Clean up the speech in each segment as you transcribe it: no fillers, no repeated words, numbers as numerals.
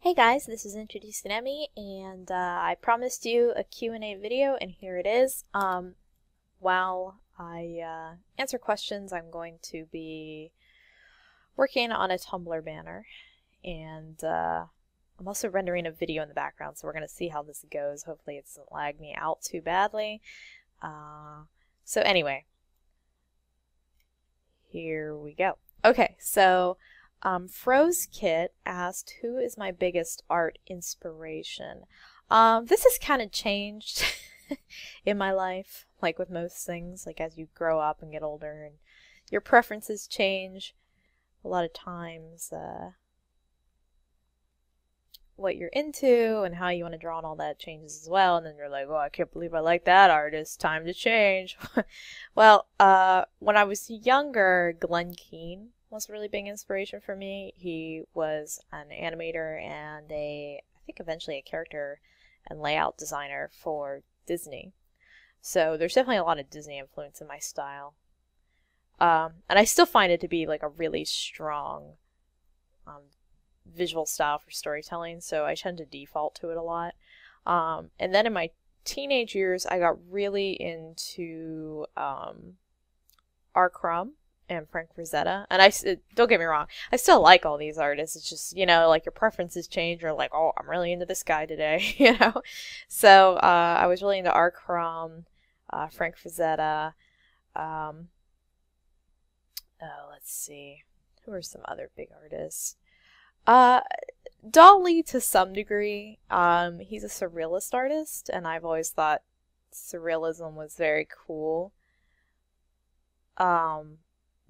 Hey guys, this is IntroducingEmy, and I promised you a Q&A video, and here it is. While I answer questions, I'm going to be working on a Tumblr banner, and I'm also rendering a video in the background, so we're going to see how this goes. Hopefully it doesn't lag me out too badly. So anyway, here we go. Okay, so Froze Kit asked, who is my biggest art inspiration? This has kind of changed in my life, like with most things, like as you grow up and get older and your preferences change. A lot of times, what you're into and how you want to draw and all that changes as well, and then you're like, oh, I can't believe I like that artist, time to change. Well, when I was younger, Glenn Keane was a really big inspiration for me. He was an animator and I think eventually a character and layout designer for Disney. So there's definitely a lot of Disney influence in my style. And I still find it to be like a really strong visual style for storytelling, so I tend to default to it a lot. And then in my teenage years, I got really into R. Crumb and Frank Frazetta. And don't get me wrong, I still like all these artists. It's just, you know, like your preferences change. You're like, oh, I'm really into this guy today, you know? So I was really into R. Crumb, Frank Frazetta. Let's see. Who are some other big artists? Dali to some degree. He's a surrealist artist, and I've always thought surrealism was very cool.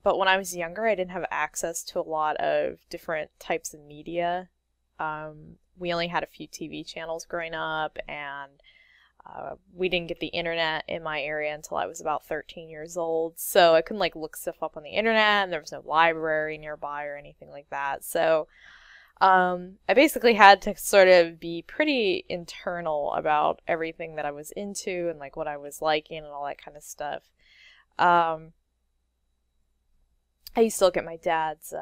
But when I was younger, I didn't have access to a lot of different types of media. We only had a few TV channels growing up, and we didn't get the internet in my area until I was about 13 years old. So I couldn't like look stuff up on the internet, and there was no library nearby or anything like that. So I basically had to sort of be pretty internal about everything that I was into and like what I was liking and all that kind of stuff. I used to look at my dad's,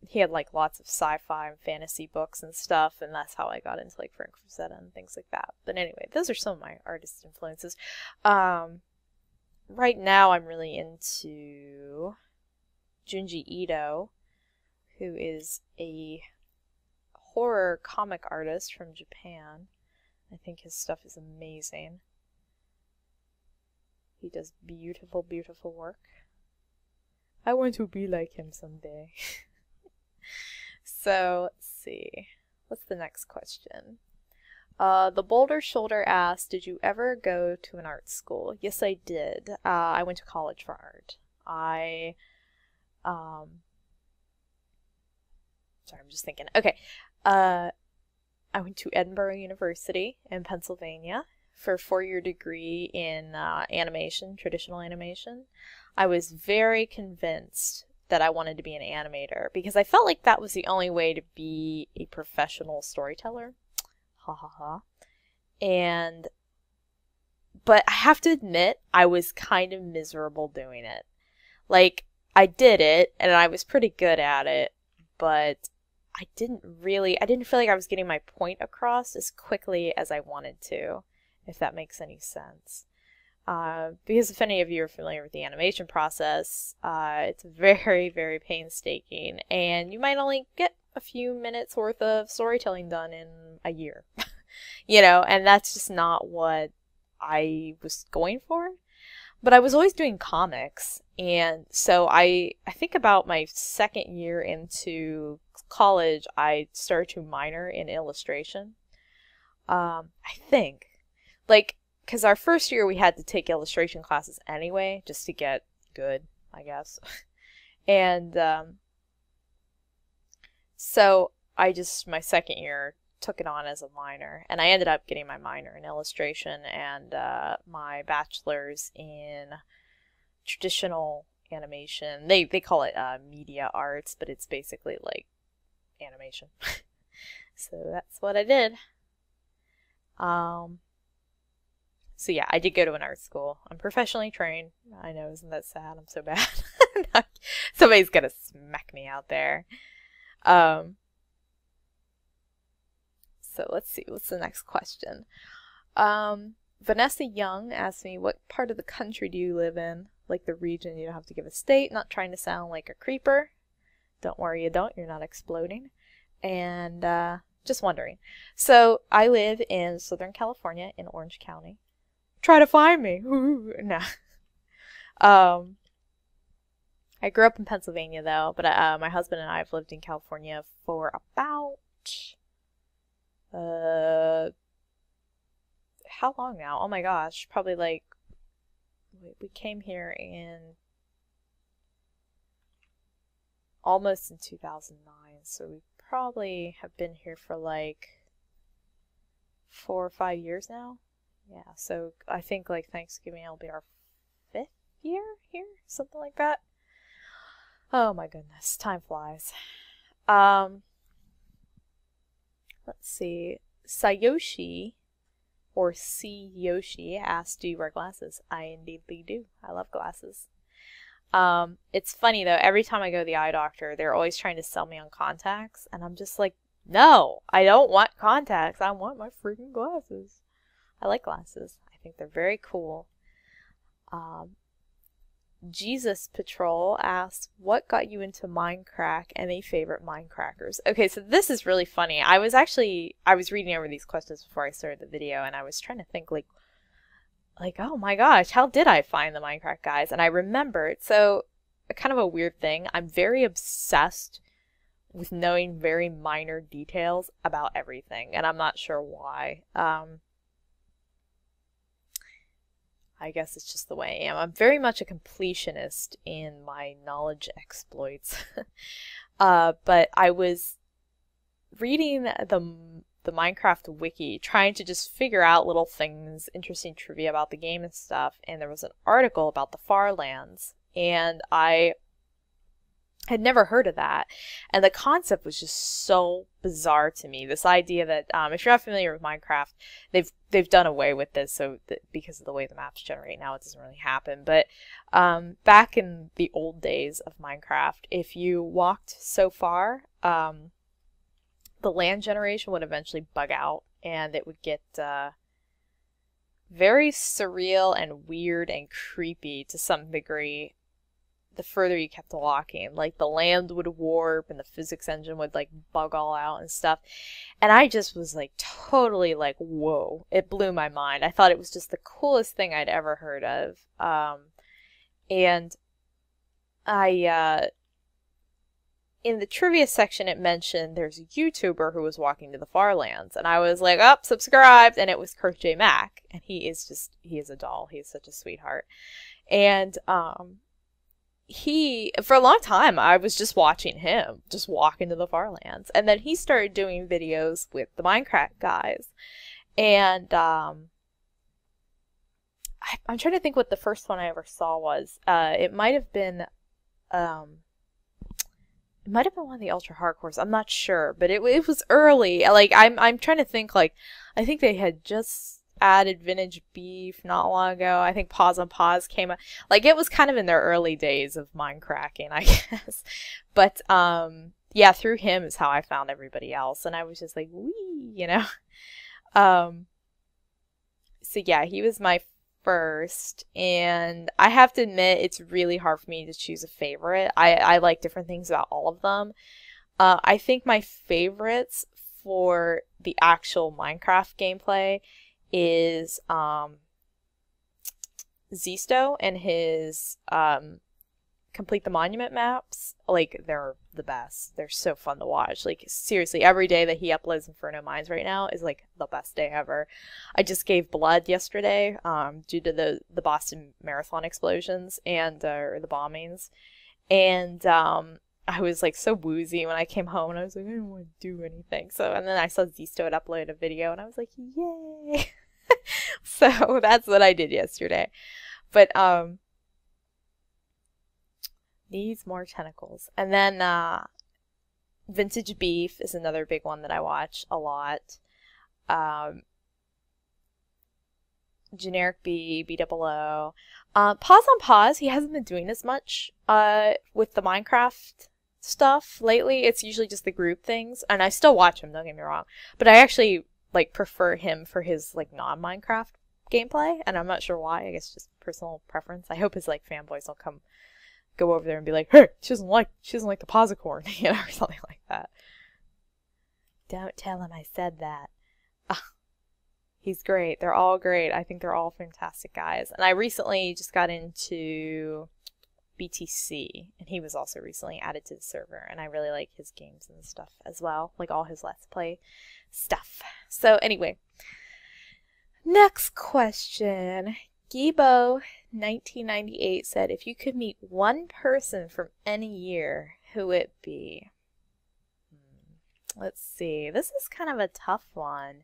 he had like lots of sci-fi and fantasy books and stuff, and that's how I got into like Frank Frazetta and things like that. But anyway, those are some of my artist influences. Right now I'm really into Junji Ito, who is a horror comic artist from Japan. I think his stuff is amazing. He does beautiful, beautiful work. I want to be like him someday. So, let's see. What's the next question? The Boulder Shoulder asked, did you ever go to an art school? Yes, I did. I went to college for art. Sorry, I'm just thinking. Okay. I went to Edinburgh University in Pennsylvania for a 4-year degree in animation, traditional animation. I was very convinced that I wanted to be an animator because I felt like that was the only way to be a professional storyteller. Ha ha ha. But I have to admit, I was kind of miserable doing it. Like, I did it, and I was pretty good at it, but I didn't feel like I was getting my point across as quickly as I wanted to, if that makes any sense. Because if any of you are familiar with the animation process, it's very, very painstaking, and you might only get a few minutes worth of storytelling done in a year. You know, and that's just not what I was going for. But I was always doing comics, and so I think about my second year into college, I started to minor in illustration. I think. Like, because our first year we had to take illustration classes anyway, just to get good, I guess. And so my second year, took it on as a minor, and I ended up getting my minor in illustration and my bachelor's in traditional animation. They call it media arts, but it's basically like animation. So that's what I did. So yeah, I did go to an art school. I'm professionally trained. I know, isn't that sad? I'm so bad. Somebody's gonna smack me out there. Um, so let's see, what's the next question? Vanessa Young asked me, what part of the country do you live in? Like the region, you don't have to give a state, not trying to sound like a creeper. Don't worry, you don't, you're not exploding. And just wondering. So I live in Southern California in Orange County. Try to find me. No. I grew up in Pennsylvania though, but my husband and I have lived in California for about how long now? Oh my gosh, probably like we came here in almost in 2009, so we probably have been here for like 4 or 5 years now. Yeah, so I think like Thanksgiving will be our 5th year here, something like that. Oh my goodness, time flies. Let's see. Sayoshi or C Yoshi asked, do you wear glasses? I indeedly do. I love glasses. It's funny though, every time I go to the eye doctor, they're always trying to sell me on contacts, and I'm just like, no, I don't want contacts. I want my freaking glasses. I like glasses. I think they're very cool. Jesus Patrol asked, what got you into Minecraft? Any favorite Minecrackers? Okay, so this is really funny. I was reading over these questions before I started the video, and I was trying to think like, oh my gosh, how did I find the Minecraft guys? And I remembered, so kind of a weird thing, I'm very obsessed with knowing very minor details about everything, and I'm not sure why. I guess it's just the way I am. I'm very much a completionist in my knowledge exploits. But I was reading the Minecraft wiki, trying to just figure out little things, interesting trivia about the game and stuff, and there was an article about the Farlands, and I had never heard of that, and the concept was just so bizarre to me. This idea that if you're not familiar with Minecraft, they've done away with this, so that because of the way the maps generate now, it doesn't really happen. But back in the old days of Minecraft, if you walked so far, the land generation would eventually bug out, and it would get very surreal and weird and creepy to some degree the further you kept walking. Like the land would warp and the physics engine would like bug all out and stuff. And I just was like totally like, whoa. It blew my mind. I thought it was just the coolest thing I'd ever heard of. And I in the trivia section it mentioned there's a YouTuber who was walking to the Farlands, and I was like, oh, subscribed, and it was Kurt J. Mack, and he is a doll. He's such a sweetheart. And he, for a long time, I was just watching him just walk into the Farlands, and then he started doing videos with the Minecraft guys, and I'm trying to think what the first one I ever saw was. It might have been one of the ultra hardcores. I'm not sure, but it was early. Like I'm trying to think. Like I think they had just added vintage beef not long ago. I think Pause on Pause came out. Like it was kind of in their early days of Minecrafting, I guess. But yeah, through him is how I found everybody else, and I was just like, wee, you know. So yeah, he was my first, and I have to admit it's really hard for me to choose a favorite. I like different things about all of them. I think my favorites for the actual Minecraft gameplay is Zisto and his complete the monument maps. Like they're the best. They're so fun to watch. Like seriously, every day that he uploads Inferno Mines right now is like the best day ever. I just gave blood yesterday due to the Boston Marathon explosions and or the bombings, and I was like so woozy when I came home, and I was like, I don't want to do anything. So, and then I saw Zisto had uploaded a video, and I was like, yay! So that's what I did yesterday. But needs more tentacles. And then Vintage Beef is another big one that I watch a lot. Generic B, B00. Pause on Pause, he hasn't been doing as much with the Minecraft stuff lately. It's usually just the group things, and I still watch him, don't get me wrong, but I actually like prefer him for his like non-Minecraft gameplay, and I'm not sure why. I guess just personal preference. I hope his like fanboys will go over there and be like, hey, she doesn't like the Posicorn, you know, or something like that. Don't tell him I said that. He's great. They're all great. I think they're all fantastic guys. And I recently just got into BTC, and he was also recently added to the server, and I really like his games and stuff as well, like all his Let's Play stuff. So anyway, next question. Gibo1998 said, if you could meet one person from any year, who would it be? Let's see. This is kind of a tough one.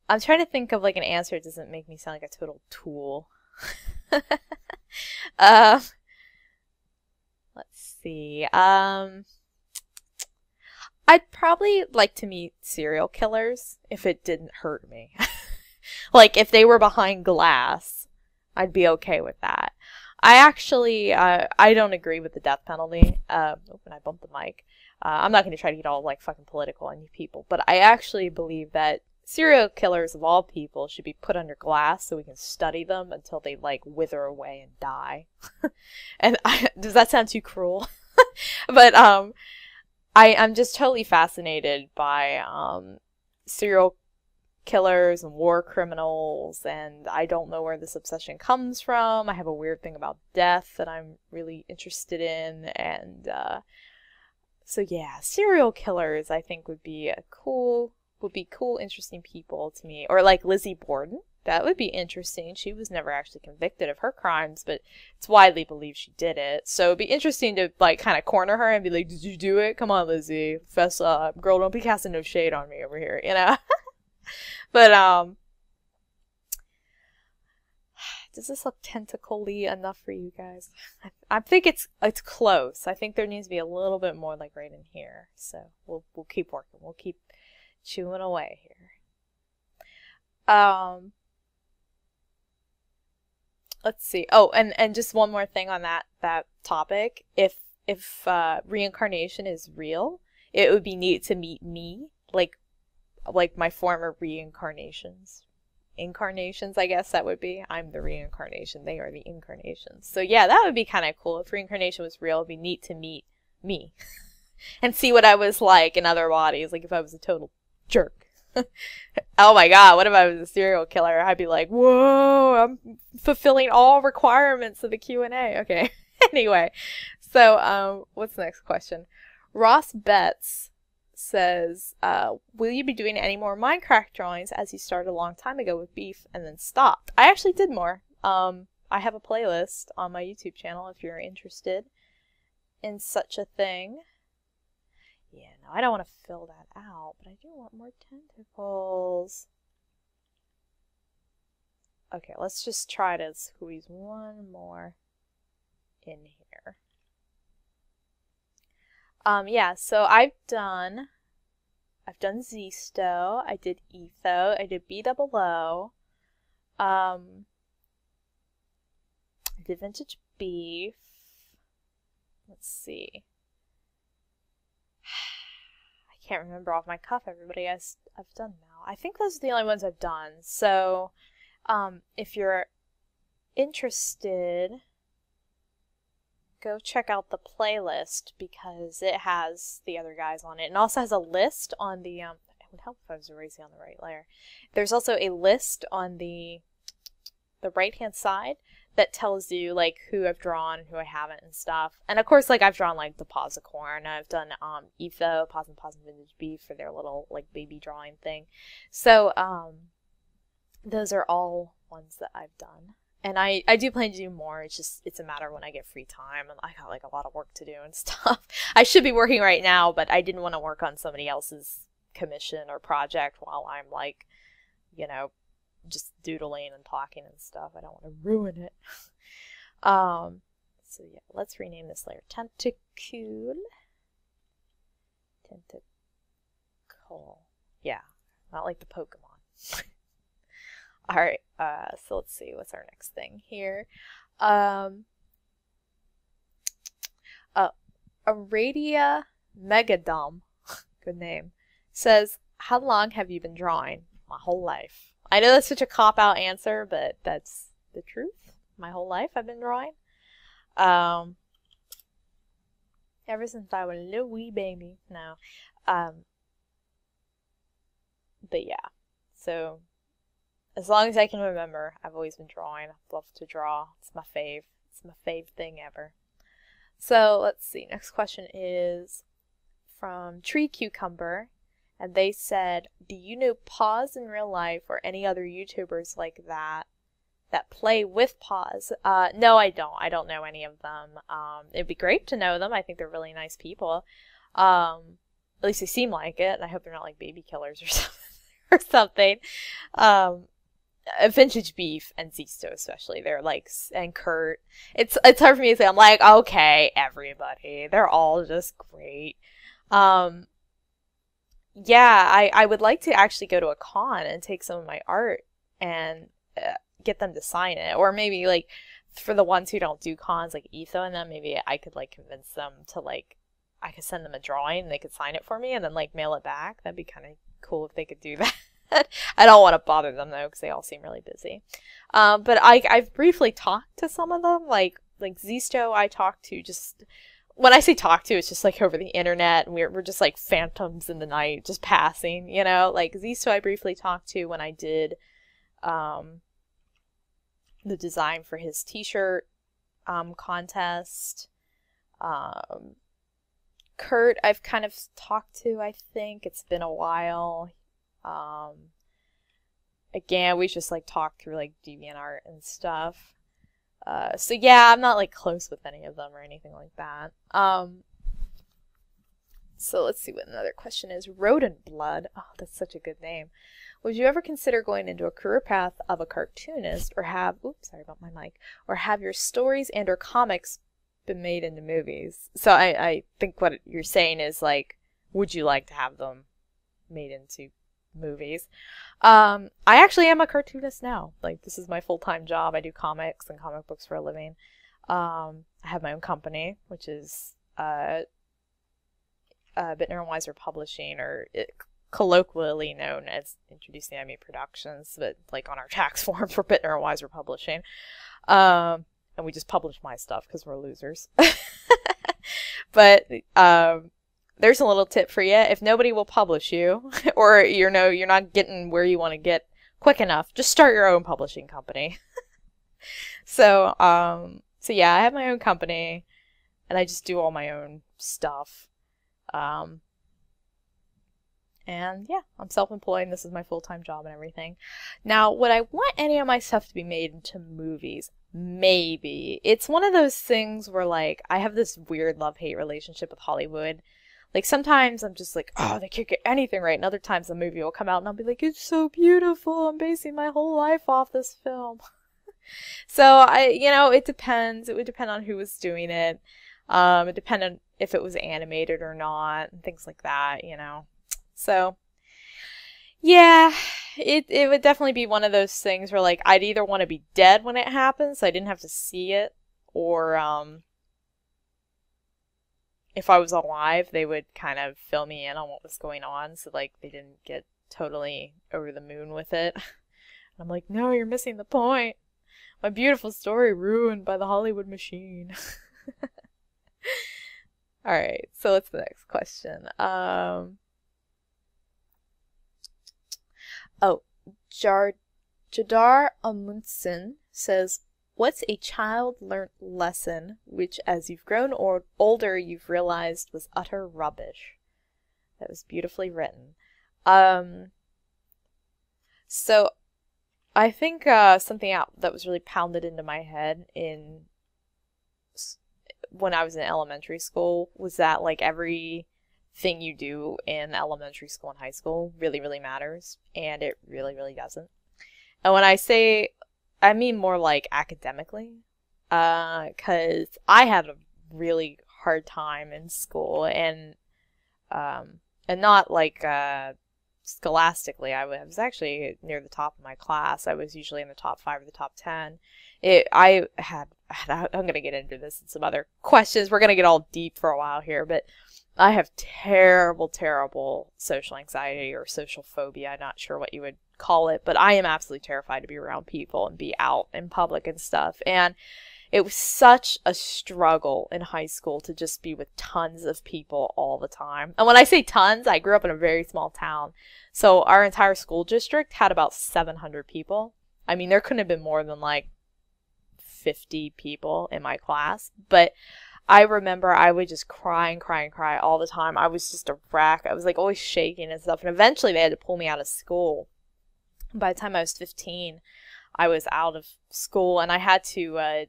I'm trying to think of like an answer that doesn't make me sound like a total tool. Let's see. I'd probably like to meet serial killers if it didn't hurt me. Like if they were behind glass, I'd be okay with that. I actually, I don't agree with the death penalty. And I bumped the mic. I'm not going to try to get all like fucking political on you people, but I actually believe that serial killers of all people should be put under glass so we can study them until they like wither away and die. And does that sound too cruel? But I'm just totally fascinated by serial killers and war criminals, and I don't know where this obsession comes from. I have a weird thing about death that I'm really interested in, and so yeah, serial killers I think would be cool, interesting people to me. Or like Lizzie Borden. That would be interesting. She was never actually convicted of her crimes, but it's widely believed she did it. So it'd be interesting to like kind of corner her and be like, did you do it? Come on, Lizzie. Fess up. Girl, don't be casting no shade on me over here, you know? But does this look tentacle-y enough for you guys? I think it's close. I think there needs to be a little bit more like right in here. So we'll keep working. We'll keep chewing away here. Let's see. Oh, and just one more thing on that topic. If reincarnation is real, it would be neat to meet me, like my former incarnations, I guess that would be. I'm the reincarnation. They are the incarnations. So yeah, that would be kind of cool. If reincarnation was real, it'd be neat to meet me and see what I was like in other bodies. Like if I was a total jerk. Oh my god, what if I was a serial killer? I'd be like, whoa, I'm fulfilling all requirements of the Q&A. Okay. Anyway, so what's the next question? Ross Betts says, will you be doing any more Minecraft drawings as you started a long time ago with beef and then stopped? I actually did more. I have a playlist on my YouTube channel if you're interested in such a thing. Yeah, no, I don't want to fill that out, but I do want more tentacles. Okay, let's just try to squeeze one more in here. Yeah, so I've done Zisto, I did Etho, I did B-double-O, I did Vintage Beef, let's see, I can't remember off my cuff everybody I've done now. I think those are the only ones I've done, so if you're interested, go check out the playlist because it has the other guys on it, and also has a list on the it would help if I was erasing on the right layer. There's also a list on the right hand side that tells you like who I've drawn and who I haven't and stuff. And of course, like I've drawn like the Posicorn, I've done Etho, Pos and Vintage Beef for their little like baby drawing thing. So those are all ones that I've done. And I do plan to do more. It's a matter of when I get free time, and I got like a lot of work to do and stuff. I should be working right now, but I didn't want to work on somebody else's commission or project while I'm like, you know, just doodling and talking and stuff. I don't want to ruin it. So yeah, let's rename this layer Tentacule. Tentacle. Yeah, not like the Pokemon. Alright, so let's see, what's our next thing here? Aradia Megadom, good name, says, how long have you been drawing? My whole life. I know that's such a cop-out answer, but that's the truth. My whole life I've been drawing. Ever since I was a little wee baby. No. But yeah. So, as long as I can remember, I've always been drawing. I love to draw. It's my fave. It's my fave thing ever. So, let's see. Next question is from Tree Cucumber. And they said, do you know Paws in real life or any other YouTubers like that play with Paws? No, I don't. I don't know any of them. It'd be great to know them. I think they're really nice people. At least they seem like it. And I hope they're not like baby killers or something. Vintage Beef and Zisto especially. They're like, and Kurt. It's hard for me to say. I'm like, okay, everybody. They're all just great. Yeah, I would like to actually go to a con and take some of my art and get them to sign it. Or maybe, like, for the ones who don't do cons, like Etho and them, maybe I could, like, convince them to, like, I could send them a drawing and they could sign it for me and then, like, mail it back. That'd be kind of cool if they could do that. I don't want to bother them, though, because they all seem really busy. But I've briefly talked to some of them. Like Zisto, I talked to just... When I say talk to, it's just like over the internet, and we're just like phantoms in the night, just passing, you know? Like Zisto I briefly talked to when I did the design for his t-shirt contest. Kurt I've kind of talked to, I think. It's been a while. Again, we just like talked through like DeviantArt and stuff. So yeah, I'm not like close with any of them or anything like that. So let's see what another question is. Rodent Blood. Oh, that's such a good name. Would you ever consider going into a career path of a cartoonist or have, oops, sorry about my mic, or have your stories and or comics been made into movies? So I think what you're saying is like, would you like to have them made into movies? I actually am a cartoonist now. Like, this is my full-time job. I do comics and comic books for a living. I have my own company, which is Bittner and Weiser Publishing, or colloquially known as IntroducingEmy Productions, but like on our tax form for Bittner and Weiser Publishing. And we just publish my stuff because we're losers. But there's a little tip for you. If nobody will publish you, or you know you're not getting where you want to get quick enough, just start your own publishing company. So yeah, I have my own company, and I just do all my own stuff. And yeah, I'm self-employed, and this is my full-time job and everything. Now, would I want any of my stuff to be made into movies? Maybe. It's one of those things where, like, I have this weird love-hate relationship with Hollywood. Like, sometimes I'm just like, oh, they can't get anything right. And other times the movie will come out and I'll be like, it's so beautiful. I'm basing my whole life off this film. So, it depends. It would depend on who was doing it. It depended on if it was animated or not and things like that, So, yeah, it would definitely be one of those things where, like, I'd either want to be dead when it happens so I didn't have to see it, or, if I was alive, they would kind of fill me in on what was going on, so, like, they didn't get totally over the moon with it. And I'm like, no, you're missing the point. My beautiful story ruined by the Hollywood machine. Alright, so what's the next question? Jadar Amundsen says, what's a child-learnt lesson which, as you've grown older, you've realized was utter rubbish? That was beautifully written. So, I think something that was really pounded into my head when I was in elementary school was that, like, everything you do in elementary school and high school really, really matters, and it really, really doesn't. And when I say, I mean more like academically, because I had a really hard time in school, and not like scholastically, I was actually near the top of my class. I was usually in the top 5 or the top 10. I'm going to get into this in some other questions. We're going to get all deep for a while here, but I have terrible, terrible social anxiety or social phobia. I'm not sure what you would call it, but I am absolutely terrified to be around people and be out in public and stuff. And it was such a struggle in high school to just be with tons of people all the time. And when I say tons, I grew up in a very small town. So our entire school district had about 700 people. I mean, there couldn't have been more than like 50 people in my class. But I remember I would just cry and cry and cry all the time. I was just a wreck. I was like always shaking and stuff. And eventually they had to pull me out of school. By the time I was 15, I was out of school, and I had to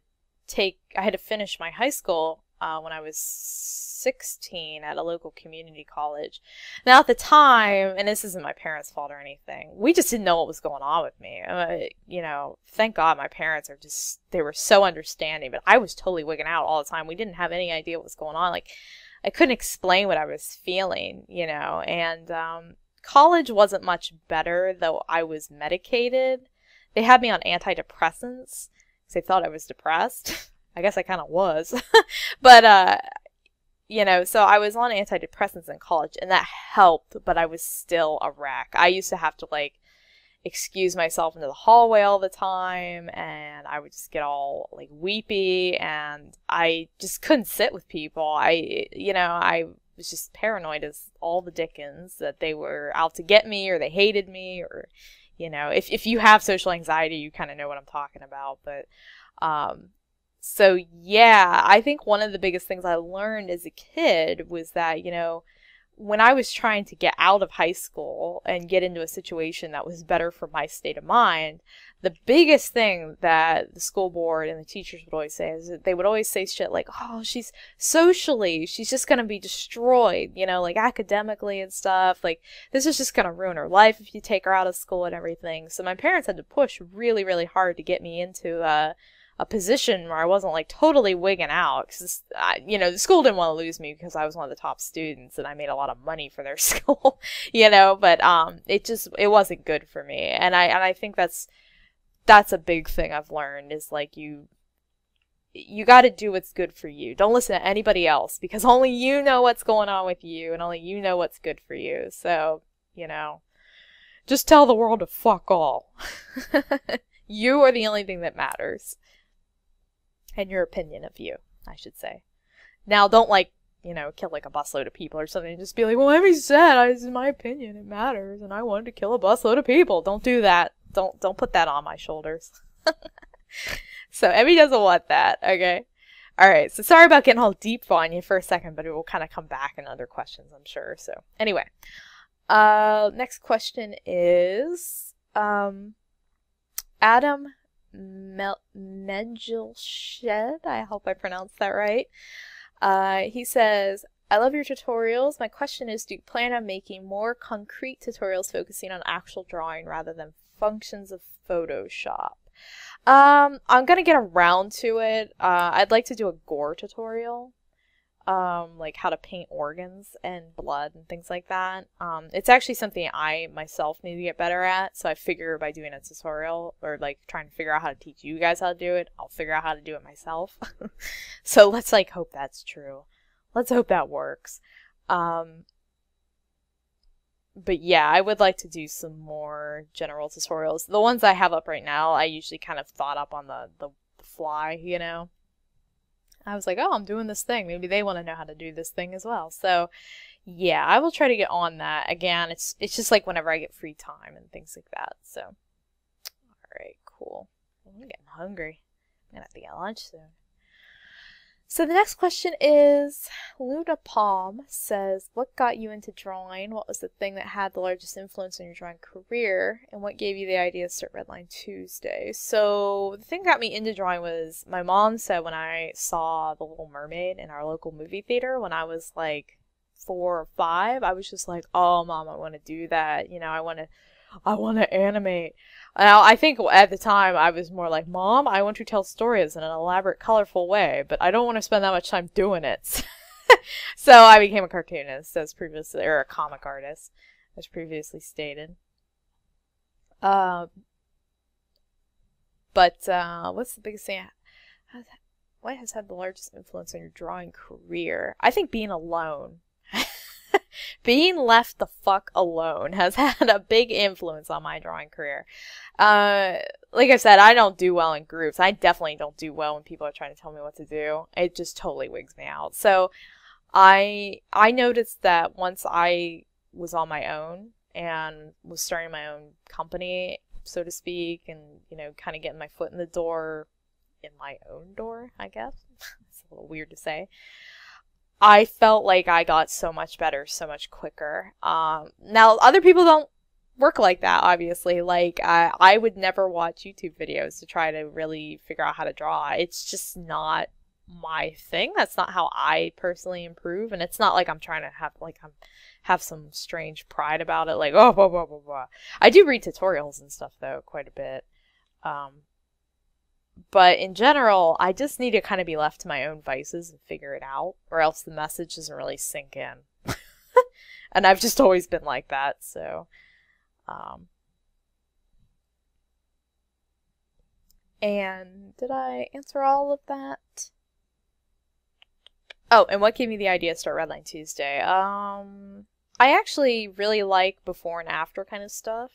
finish my high school when I was 16 at a local community college. Now at the time, and this isn't my parents' fault or anything, we just didn't know what was going on with me. You know, thank God my parents they were so understanding, but I was totally wigging out all the time. We didn't have any idea what was going on. Like, I couldn't explain what I was feeling, you know, and college wasn't much better, though I was medicated. They had me on antidepressants because they thought I was depressed. I guess I kind of was. But, you know, so I was on antidepressants in college, and that helped, but I was still a wreck. I used to have to, like, excuse myself into the hallway all the time, and I would just get all, like, weepy, and I just couldn't sit with people. I was just paranoid as all the dickens that they were out to get me, or they hated me, or, you know, if you have social anxiety, you kind of know what I'm talking about. But so yeah, I think one of the biggest things I learned as a kid was that, you know, when I was trying to get out of high school and get into a situation that was better for my state of mind, the biggest thing that the school board and the teachers would always say is that they would always say shit like, oh, she's just going to be destroyed, you know, like academically and stuff. Like, this is just going to ruin her life if you take her out of school and everything. So my parents had to push really, really hard to get me into a position where I wasn't like totally wigging out, because you know, the school didn't want to lose me because I was one of the top students and I made a lot of money for their school, you know, but it wasn't good for me. And I think that's a big thing I've learned, is like you got to do what's good for you. Don't listen to anybody else, because only you know what's going on with you, and only you know what's good for you. So, you know, just tell the world to fuck all. You are the only thing that matters. And your opinion of you, I should say. Now, don't, like, you know, kill like a busload of people or something, and just be like, well, Emmy said, in my opinion, it matters, and I wanted to kill a busload of people. Don't do that. Don't put that on my shoulders. So Emmy doesn't want that, okay? Alright, so sorry about getting all deep on you for a second, but it will kind of come back in other questions, I'm sure. So, anyway. Next question is, Adam Medjelshed, I hope I pronounced that right. He says, I love your tutorials. My question is, do you plan on making more concrete tutorials focusing on actual drawing rather than functions of Photoshop? I'm gonna get around to it. I'd like to do a gore tutorial. Like how to paint organs and blood and things like that. It's actually something I myself need to get better at, so I figure by doing a tutorial, or like trying to figure out how to teach you guys how to do it, I'll figure out how to do it myself. So let's like hope that's true. Let's hope that works. But yeah, I would like to do some more general tutorials. The ones I have up right now, I usually kind of thought up on the fly, you know? I was like, oh, I'm doing this thing. Maybe they want to know how to do this thing as well. So, yeah, I will try to get on that. Again, it's just like whenever I get free time and things like that. So, alright, cool. I'm getting hungry. I'm going to have to get lunch soon. So the next question is, Luna Palm says, what got you into drawing? What was the thing that had the largest influence on your drawing career? And what gave you the idea to start Redline Tuesday? So the thing that got me into drawing was, my mom said when I saw The Little Mermaid in our local movie theater when I was like 4 or 5, I was just like, oh, Mom, I want to do that. You know, I want to animate. Now, I think at the time I was more like, Mom, I want to tell stories in an elaborate, colorful way, but I don't want to spend that much time doing it. So I became a cartoonist as previously, or a comic artist as previously stated. But what's the biggest thing? What has had the largest influence on your drawing career? I think being alone. Being left the fuck alone has had a big influence on my drawing career. Like I said, I don't do well in groups. I definitely don't do well when people are trying to tell me what to do. It just totally wigs me out. So I noticed that once I was on my own and was starting my own company, so to speak, and, you know, kind of getting my foot in the door, in my own door, I guess. It's a little weird to say. I felt like I got so much better, so much quicker. Now, other people don't work like that, obviously. Like, I would never watch YouTube videos to try to really figure out how to draw. It's just not my thing. That's not how I personally improve. And it's not like I'm trying to have some strange pride about it. Like, oh, blah, blah, blah, blah. I do read tutorials and stuff, though, quite a bit. But in general, I just need to kind of be left to my own vices and figure it out, or else the message doesn't really sink in. And I've just always been like that, so. And did I answer all of that? Oh, and what gave me the idea to start Redline Tuesday? I actually really like before and after kind of stuff.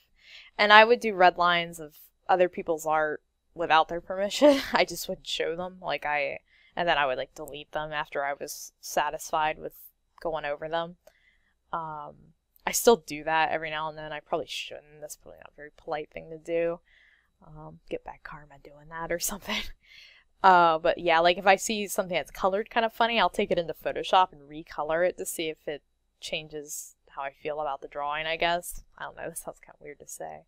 And I would do red lines of other people's art without their permission. I just wouldn't show them. And then I would like delete them after I was satisfied with going over them. I still do that every now and then. I probably shouldn't. That's probably not a very polite thing to do. Get bad karma doing that or something. But yeah, like if I see something that's colored kind of funny, I'll take it into Photoshop and recolor it to see if it changes how I feel about the drawing, I guess. I don't know, that sounds kind of weird to say.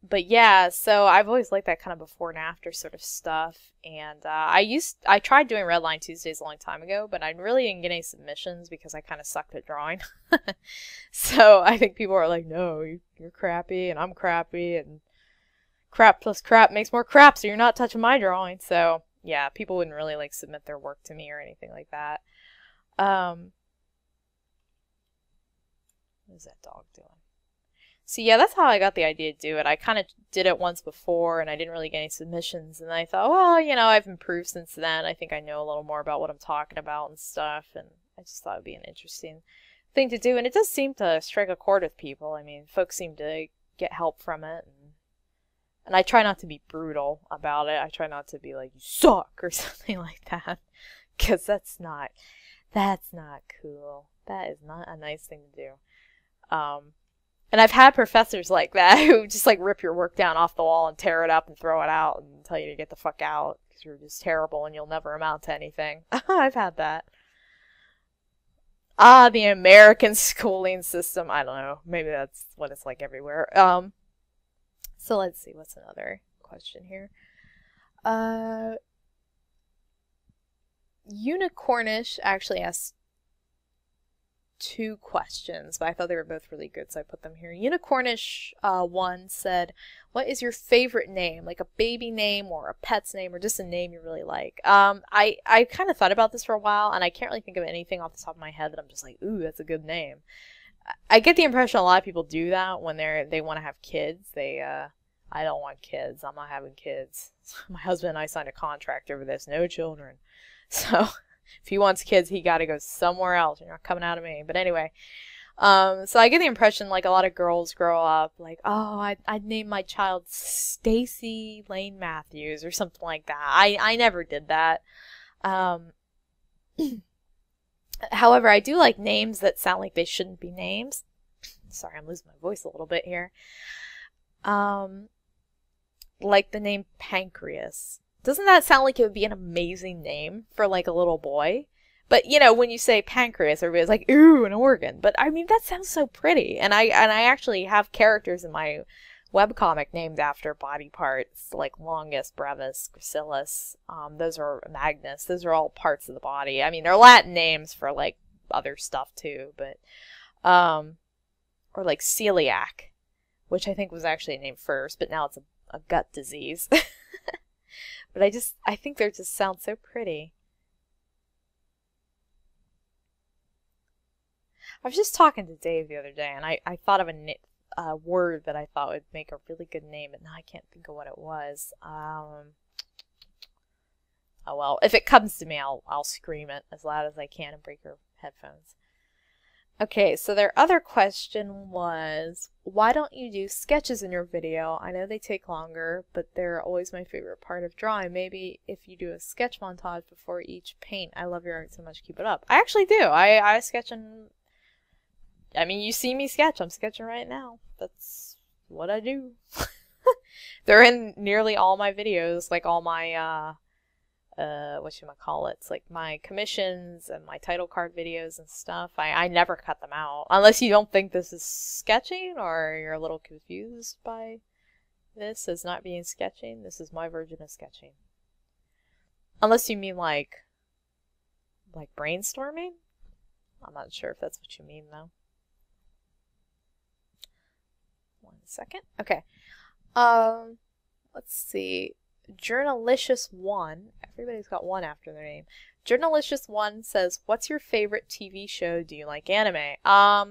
But yeah, so I've always liked that kind of before and after sort of stuff. And I tried doing Redline Tuesdays a long time ago, but I really didn't get any submissions because I kind of sucked at drawing. So I think people are like, no, you're crappy and I'm crappy and crap plus crap makes more crap, so you're not touching my drawing. So yeah, people wouldn't really like submit their work to me or anything like that. What is that dog doing? So yeah, that's how I got the idea to do it. I kind of did it once before and I didn't really get any submissions, and I thought, well, you know, I've improved since then. I think I know a little more about what I'm talking about and stuff, and I just thought it would be an interesting thing to do, and it does seem to strike a chord with people. I mean, folks seem to get help from it, and I try not to be brutal about it. I try not to be like, you suck or something like that, because that's not cool. That is not a nice thing to do. And I've had professors like that who just like rip your work down off the wall and tear it up and throw it out and tell you to get the fuck out because you're just terrible and you'll never amount to anything. I've had that. The American schooling system. I don't know. Maybe that's what it's like everywhere. So let's see. What's another question here? Unicornish actually asked 2 questions, but I thought they were both really good, so I put them here. Unicornish 1 said, what is your favorite name? Like a baby name or a pet's name or just a name you really like? I kind of thought about this for a while, and I can't really think of anything off the top of my head that I'm just like, ooh, that's a good name. I get the impression a lot of people do that when they want to have kids. I don't want kids. I'm not having kids. My husband and I signed a contract over this. No children. So if he wants kids, he got to go somewhere else. You're not coming out of me. But anyway, so I get the impression like a lot of girls grow up like, oh, I'd name my child Stacy Lane Matthews or something like that. I never did that. However, I do like names that sound like they shouldn't be names. Sorry, I'm losing my voice a little bit here. Like the name Pancreas. Doesn't that sound like it would be an amazing name for like a little boy? But you know, when you say pancreas, everybody's like, ooh, an organ. But I mean, that sounds so pretty. And I actually have characters in my webcomic named after body parts, like Longus, Brevis, Gracilis. Those are Magnus. Those are all parts of the body. I mean, they're Latin names for like other stuff too, but or like celiac, which I think was actually a name first, but now it's a gut disease. But I think they just sound so pretty. I was just talking to Dave the other day, and I thought of a word that I thought would make a really good name, but now I can't think of what it was. Oh well, if it comes to me, I'll scream it as loud as I can and break your headphones. Okay, so their other question was, why don't you do sketches in your video? I know they take longer, but they're always my favorite part of drawing. Maybe if you do a sketch montage before each paint. I love your art so much. Keep it up. I actually do. I sketch in... I mean, you see me sketch. I'm sketching right now. That's what I do. They're in nearly all my videos, like all my, whatchamacallits, like my commissions and my title card videos and stuff. I never cut them out. Unless you don't think this is sketching or you're a little confused by this as not being sketching. This is my version of sketching. Unless you mean like brainstorming? I'm not sure if that's what you mean though. One second. Okay. Let's see. Journalicious1, everybody's got one after their name. Journalicious1 says, what's your favorite TV show? Do you like anime? I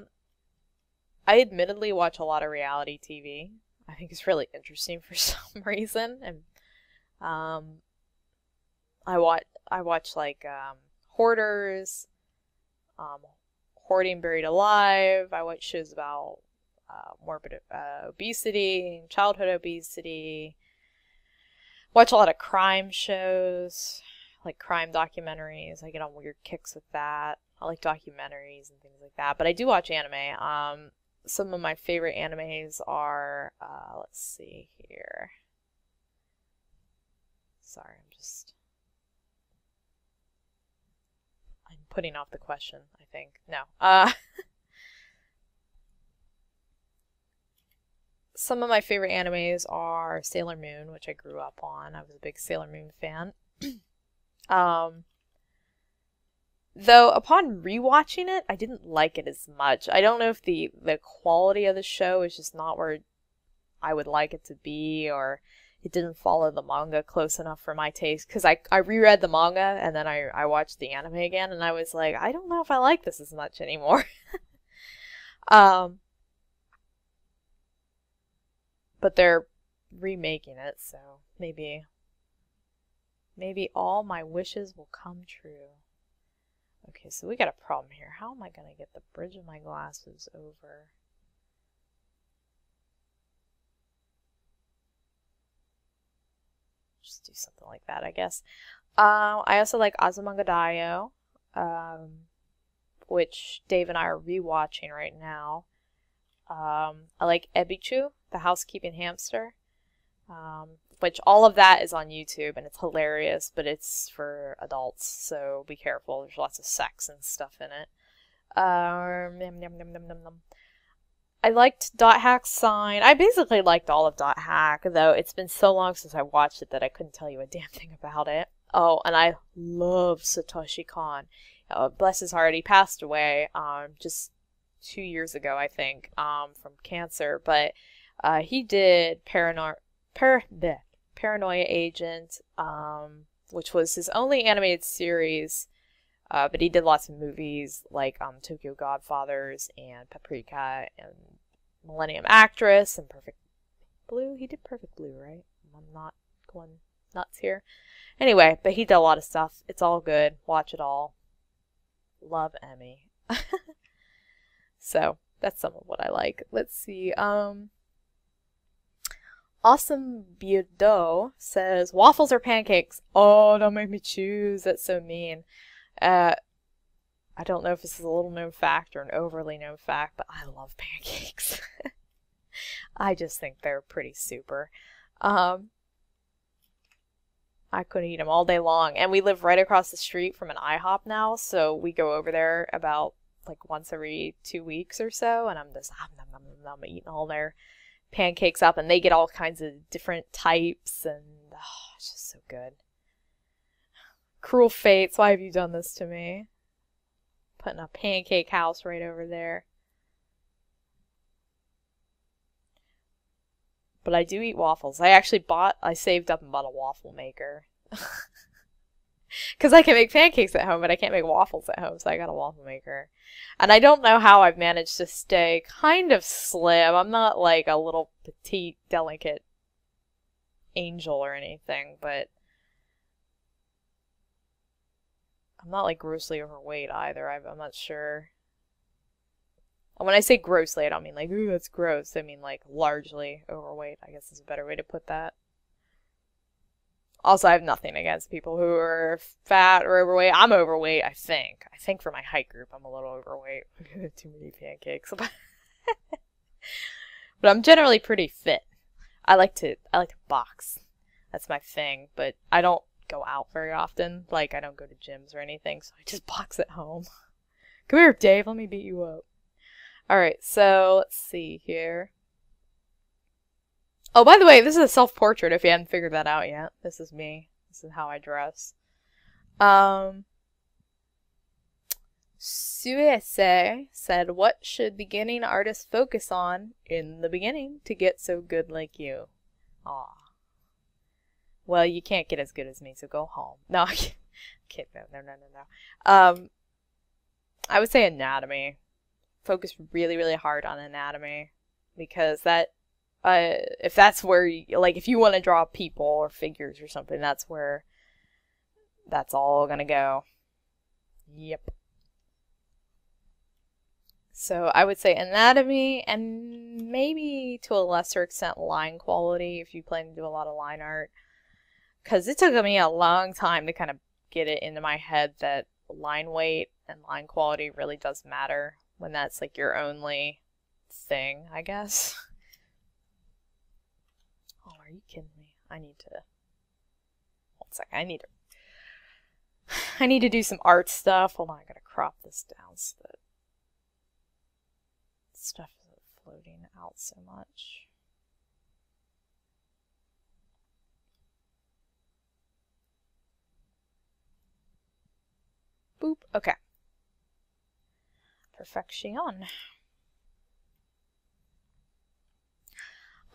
admittedly watch a lot of reality TV. I think it's really interesting for some reason. And I watch like Hoarders, Hoarding Buried Alive. I watch shows about morbid obesity, childhood obesity. Watch a lot of crime shows, like crime documentaries. I get on weird kicks with that. I like documentaries and things like that. But I do watch anime. Some of my favorite animes are, let's see here. Sorry, I'm putting off the question, I think. No. Some of my favorite animes are Sailor Moon, which I grew up on. I was a big Sailor Moon fan. Though upon rewatching it, I didn't like it as much. I don't know if the quality of the show is just not where I would like it to be, or it didn't follow the manga close enough for my taste. Because I reread the manga, and then I watched the anime again, and I was like, I don't know if I like this as much anymore. But they're remaking it, so maybe all my wishes will come true. Okay, so we got a problem here. How am I going to get the bridge of my glasses over? Just do something like that, I guess. I also like Azumanga Daioh, which Dave and I are rewatching right now. I like Ebichu, the housekeeping hamster, which all of that is on YouTube, and it's hilarious, but it's for adults, so be careful. There's lots of sex and stuff in it. I liked Dot Hack's Sign. I basically liked all of Dot Hack, though it's been so long since I watched it that I couldn't tell you a damn thing about it. Oh, and I love Satoshi Kon. Bless his heart, he passed away just 2 years ago, I think, from cancer, but he did Paranoia Agent, which was his only animated series, but he did lots of movies like Tokyo Godfathers and Paprika and Millennium Actress and Perfect Blue. He did Perfect Blue, right? I'm not going nuts here. Anyway, but he did a lot of stuff. It's all good. Watch it all. Love Emmy. So, that's some of what I like. Let's see. Awesome Beardo says, waffles or pancakes? Oh, don't make me choose. That's so mean. I don't know if this is a little known fact or an overly known fact, but I love pancakes. I just think they're pretty super. I couldn't eat them all day long. And we live right across the street from an IHOP now, so we go over there about like once every 2 weeks or so, and I'm just eating all their pancakes up, and they get all kinds of different types, and oh, it's just so good. Cruel fates, why have you done this to me? Putting a pancake house right over there. But I do eat waffles. I saved up and bought a waffle maker. Because I can make pancakes at home, but I can't make waffles at home, so I got a waffle maker. And I don't know how I've managed to stay kind of slim. I'm not like a little petite, delicate angel or anything, but I'm not like grossly overweight either. I'm not sure. And when I say grossly, I don't mean like, ooh, that's gross. I mean like largely overweight, I guess is a better way to put that. Also, I have nothing against people who are fat or overweight. I'm overweight, I think. I think for my height group, I'm a little overweight. Too many pancakes. But I'm generally pretty fit. I like to box. That's my thing. But I don't go out very often. Like, I don't go to gyms or anything, so I just box at home. Come here, Dave. Let me beat you up. Alright, so let's see here. Oh, by the way, this is a self-portrait if you hadn't figured that out yet. This is me. This is how I dress. Suese said, what should beginning artists focus on in the beginning to get so good like you? Aw. Well, you can't get as good as me, so go home. No, I can't. No. I would say anatomy. Focus really, really hard on anatomy. Because that... if that's where you, like, if you want to draw people or figures or something, that's where that's all gonna go. Yep. So I would say anatomy and maybe to a lesser extent line quality if you plan to do a lot of line art. Because it took me a long time to kind of get it into my head that line weight and line quality really does matter when that's like your only thing, I guess. Oh, are you kidding me? I need to... One second, I need to do some art stuff. Hold on, I gotta crop this down so that stuff isn't floating out so much. Boop. Okay. Perfection.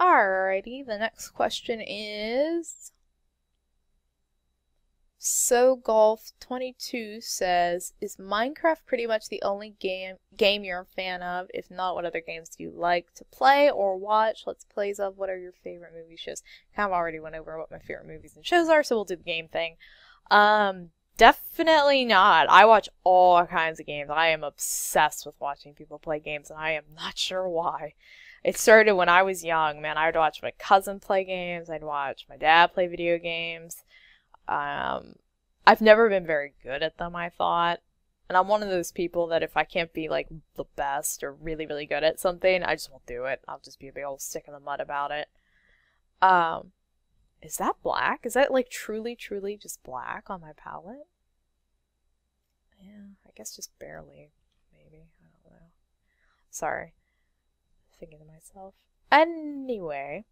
Alrighty, the next question is... So Golf 22 says, is Minecraft pretty much the only game you're a fan of? If not, what other games do you like to play or watch? Let's plays of. What are your favorite movie shows? Kind of already went over what my favorite movies and shows are, so we'll do the game thing. Definitely not. I watch all kinds of games. I am obsessed with watching people play games, and I am not sure why. It started when I was young, man. I would watch my cousin play games. I'd watch my dad play video games. I've never been very good at them, I thought. And I'm one of those people that if I can't be, like, the best or really, really good at something, I just won't do it. I'll just be a big old stick in the mud about it. Is that black? Is that, like, truly, truly just black on my palette? Yeah, I guess just barely, maybe. I don't know. Sorry. Thinking to myself. Anyway,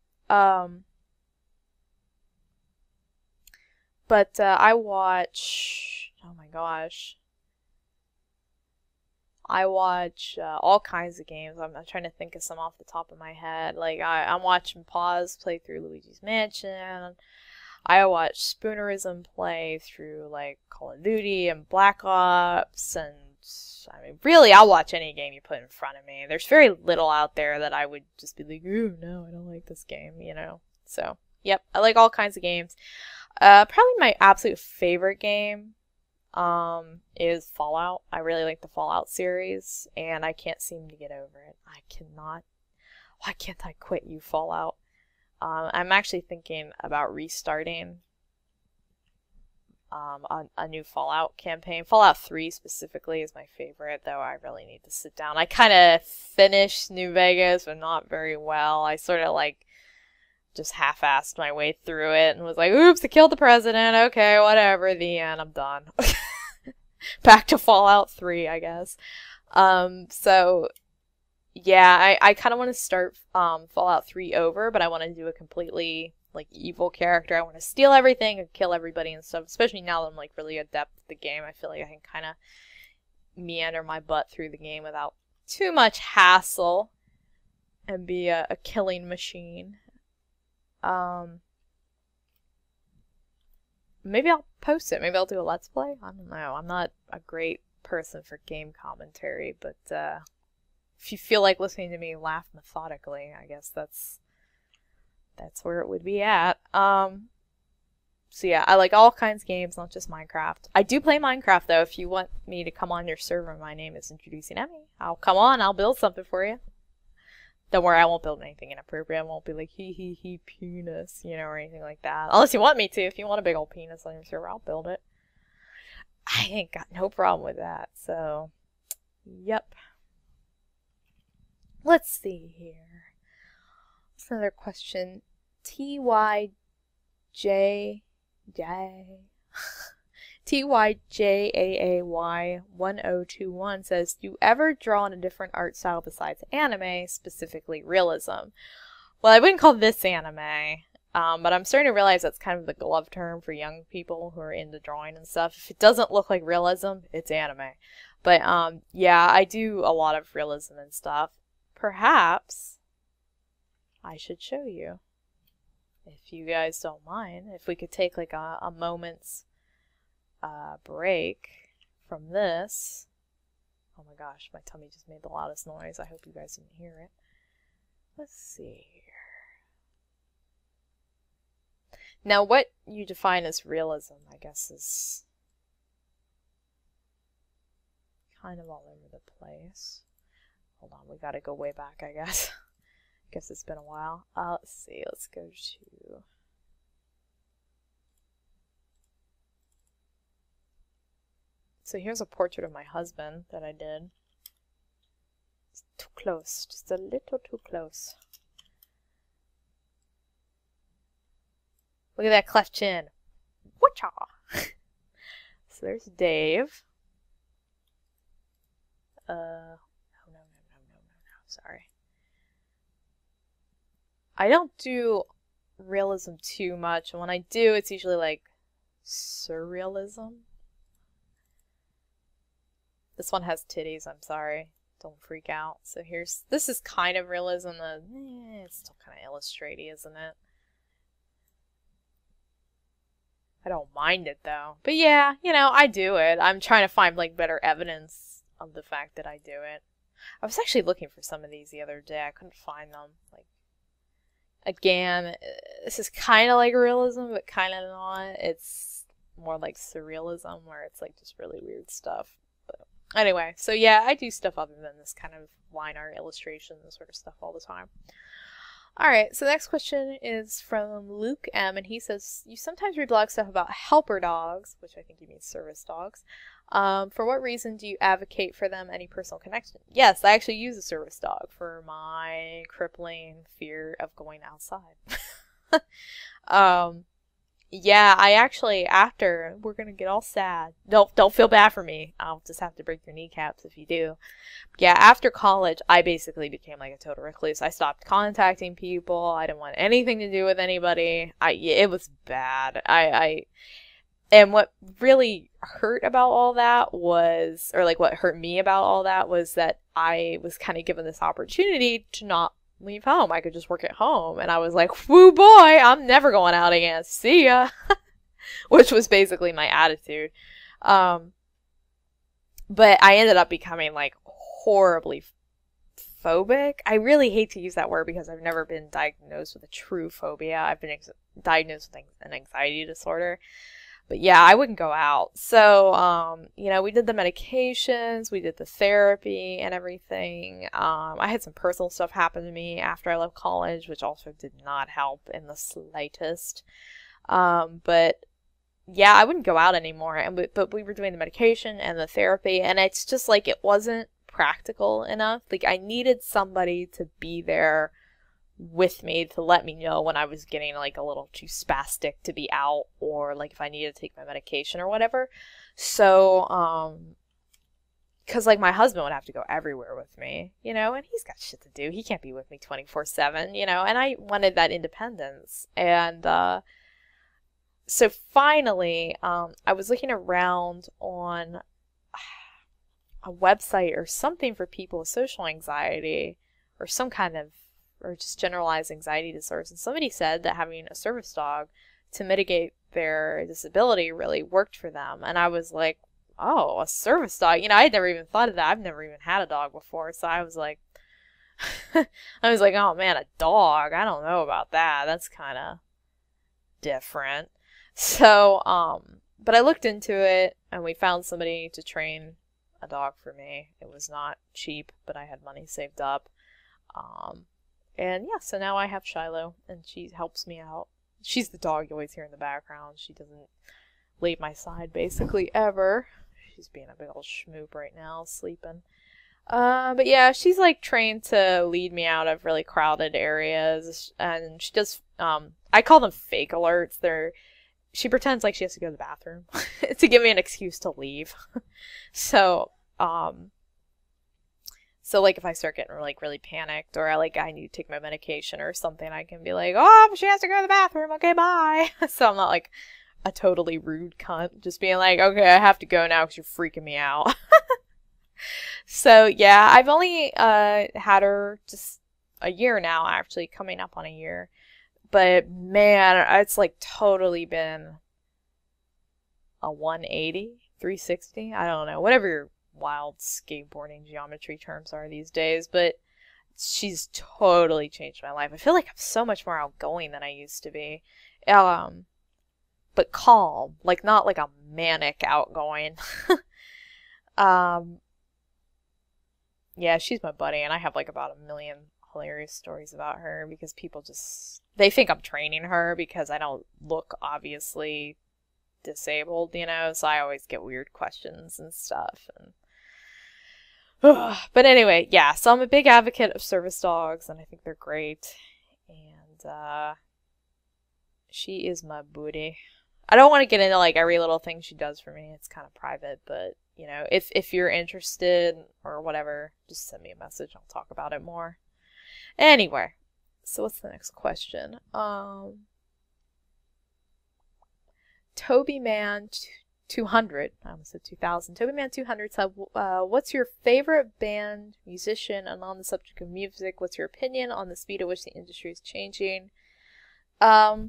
but I watch, oh my gosh, I watch all kinds of games. I'm trying to think of some off the top of my head. Like, I'm watching Pause play through Luigi's Mansion. I watch Spoonerism play through, like, Call of Duty and Black Ops, and, I mean, really, I'll watch any game you put in front of me. There's very little out there that I would just be like, ooh, no, I don't like this game, you know? So, yep, I like all kinds of games. Probably my absolute favorite game is Fallout. I really like the Fallout series, and I can't seem to get over it. I cannot. Why can't I quit you, Fallout? I'm actually thinking about restarting a new Fallout campaign. Fallout 3 specifically is my favorite, though I really need to sit down. I kind of finished New Vegas, but not very well. I sort of like just half-assed my way through it and was like, oops, I killed the president. Okay, whatever. The end. I'm done. Back to Fallout 3, I guess. So... yeah, I kind of want to start Fallout 3 over, but I want to do a completely, like, evil character. I want to steal everything and kill everybody and stuff, especially now that I'm, like, really adept at the game. I feel like I can kind of meander my butt through the game without too much hassle and be a killing machine. maybe I'll post it. Maybe I'll do a Let's Play. I don't know. I'm not a great person for game commentary, but if you feel like listening to me laugh methodically, I guess that's where it would be at. So yeah, I like all kinds of games, not just Minecraft. I do play Minecraft though. If you want me to come on your server, my name is IntroducingEmy. I'll come on, I'll build something for you. Don't worry, I won't build anything inappropriate. I won't be like, he, penis, you know, or anything like that. Unless you want me to. If you want a big old penis on your server, I'll build it. I ain't got no problem with that, so, yep. Let's see here. What's another question? TYJAY 1021 says, do you ever draw in a different art style besides anime, specifically realism? Well, I wouldn't call this anime, but I'm starting to realize that's kind of the glove term for young people who are into drawing and stuff. If it doesn't look like realism, it's anime. But yeah, I do a lot of realism and stuff. Perhaps I should show you, if you guys don't mind. If we could take like a moment's break from this. Oh my gosh, my tummy just made the loudest noise. I hope you guys didn't hear it. Let's see here. Now, what you define as realism, I guess, is kind of all over the place. Hold on, we gotta go way back, I guess. Guess it's been a while. Let's see, let's go to... So here's a portrait of my husband that I did. It's too close, just a little too close. Look at that cleft chin. Whatcha? So there's Dave. No, sorry. I don't do realism too much, and when I do, it's usually like surrealism. This one has titties, I'm sorry. Don't freak out. So this is kind of realism, it's still kind of illustraty, isn't it? I don't mind it though. But yeah, you know, I do it. I'm trying to find like better evidence of the fact that I do it. I was actually looking for some of these the other day. I couldn't find them. Like, again, this is kind of like realism, but kind of not. It's more like surrealism, where it's like just really weird stuff. But anyway, so yeah, I do stuff other than this kind of line art illustration sort of stuff all the time. Alright, so the next question is from Luke M, and he says, you sometimes reblog stuff about helper dogs, which I think you mean service dogs. For what reason do you advocate for them? Any personal connection? Yes, I actually use a service dog for my crippling fear of going outside. Yeah, I actually, after, we're gonna get all sad. Don't feel bad for me. I'll just have to break your kneecaps if you do. Yeah, after college, I basically became like a total recluse. I stopped contacting people. I didn't want anything to do with anybody. It was bad. And what really hurt about all that was, or like what hurt me about all that was that I was kind of given this opportunity to not leave home. I could just work at home. And I was like, woo boy, I'm never going out again. See ya. Which was basically my attitude. But I ended up becoming like horribly phobic. I really hate to use that word because I've never been diagnosed with a true phobia. I've been diagnosed with an anxiety disorder. But yeah, I wouldn't go out. So, you know, we did the medications, we did the therapy and everything. I had some personal stuff happen to me after I left college, which also did not help in the slightest. But yeah, I wouldn't go out anymore. But we were doing the medication and the therapy, and it's just like it wasn't practical enough. Like I needed somebody to be there with me to let me know when I was getting like a little too spastic to be out, or like if I needed to take my medication or whatever. So, cause like my husband would have to go everywhere with me, you know, and he's got shit to do. He can't be with me 24/7, you know, and I wanted that independence. And, so finally, I was looking around on a website or something for people with social anxiety or some kind of, or just generalized anxiety disorders, and somebody said that having a service dog to mitigate their disability really worked for them. And I was like, oh, a service dog. You know, I had never even thought of that. I've never even had a dog before. So I was like, oh man, a dog. I don't know about that. That's kind of different. So, but I looked into it and we found somebody to train a dog for me. It was not cheap, but I had money saved up. And yeah, so now I have Shiloh and she helps me out. She's the dog you always hear in the background. She doesn't leave my side basically ever. She's being a big old schmoop right now, sleeping. But yeah, she's like trained to lead me out of really crowded areas, and she does, I call them fake alerts. She pretends like she has to go to the bathroom to give me an excuse to leave. So, like if I start getting like really panicked or I need to take my medication or something, I can be like, oh, she has to go to the bathroom. Okay, bye. So I'm not like a totally rude cunt, just being like, okay, I have to go now because you're freaking me out. So yeah, I've only had her just a year now, actually, coming up on a year. But man, it's like totally been a 180, 360. I don't know, whatever your wild skateboarding geometry terms are these days, but she's totally changed my life. I feel like I'm so much more outgoing than I used to be. But calm, like not like a manic outgoing. Yeah, she's my buddy, and I have like about a million hilarious stories about her because people they think I'm training her because I don't look obviously disabled, you know, so I always get weird questions and stuff. And but anyway, yeah, so I'm a big advocate of service dogs, and I think they're great. And she is my booty. I don't want to get into like every little thing she does for me. It's kind of private, but you know, if you're interested or whatever, just send me a message. I'll talk about it more. Anyway, so what's the next question? TobyMan200, I almost said 2000. TobyMan200 said, what's your favorite band, musician, and on the subject of music, what's your opinion on the speed at which the industry is changing? I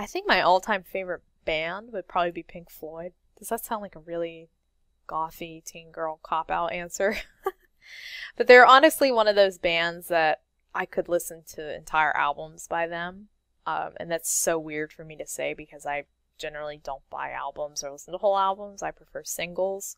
think my all-time favorite band would probably be Pink Floyd. Does that sound like a really gothy teen girl cop-out answer? But they're honestly one of those bands that I could listen to entire albums by them. And that's so weird for me to say because I generally don't buy albums or listen to whole albums. I prefer singles.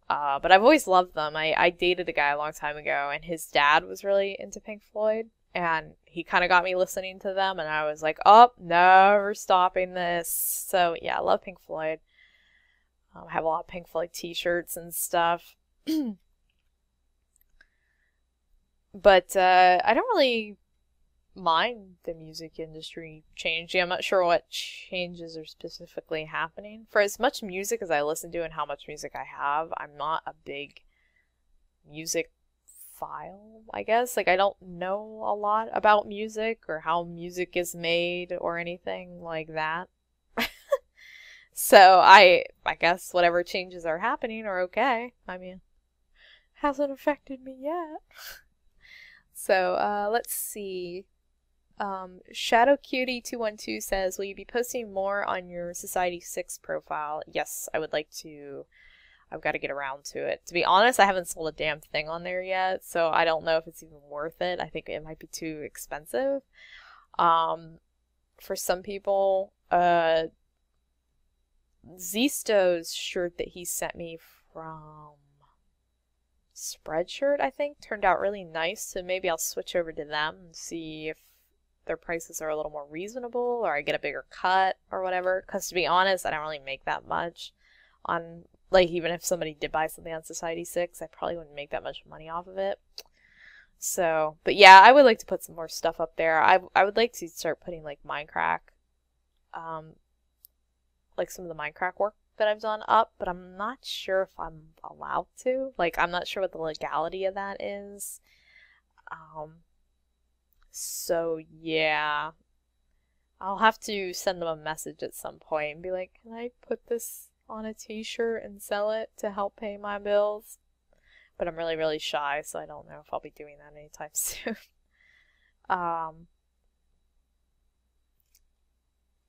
But I've always loved them. I dated a guy a long time ago, and his dad was really into Pink Floyd. And he kind of got me listening to them, and I was like, oh, never stopping this. So yeah, I love Pink Floyd. I have a lot of Pink Floyd t-shirts and stuff. But I don't really mind the music industry changing. I'm not sure what changes are specifically happening. For as much music as I listen to and how much music I have, I'm not a big music file, I guess. Like, I don't know a lot about music or how music is made or anything like that. So I guess whatever changes are happening are okay. I mean, hasn't affected me yet. So let's see. ShadowCutie212 says, will you be posting more on your Society 6 profile? Yes, I would like to. I've got to get around to it. To be honest, I haven't sold a damn thing on there yet, so I don't know if it's even worth it. I think it might be too expensive. For some people, Zisto's shirt that he sent me from Spreadshirt, I think, turned out really nice, so maybe I'll switch over to them and see if their prices are a little more reasonable or I get a bigger cut or whatever. Because to be honest, I don't really make that much on, like, even if somebody did buy something on Society 6, I probably wouldn't make that much money off of it. So, but yeah, I would like to put some more stuff up there. I would like to start putting like Minecraft, like some of the Minecraft work that I've done up, but I'm not sure if I'm allowed to. Like, I'm not sure what the legality of that is. So yeah, I'll have to send them a message at some point and be like, can I put this on a t-shirt and sell it to help pay my bills? But I'm really, really shy, so I don't know if I'll be doing that anytime soon.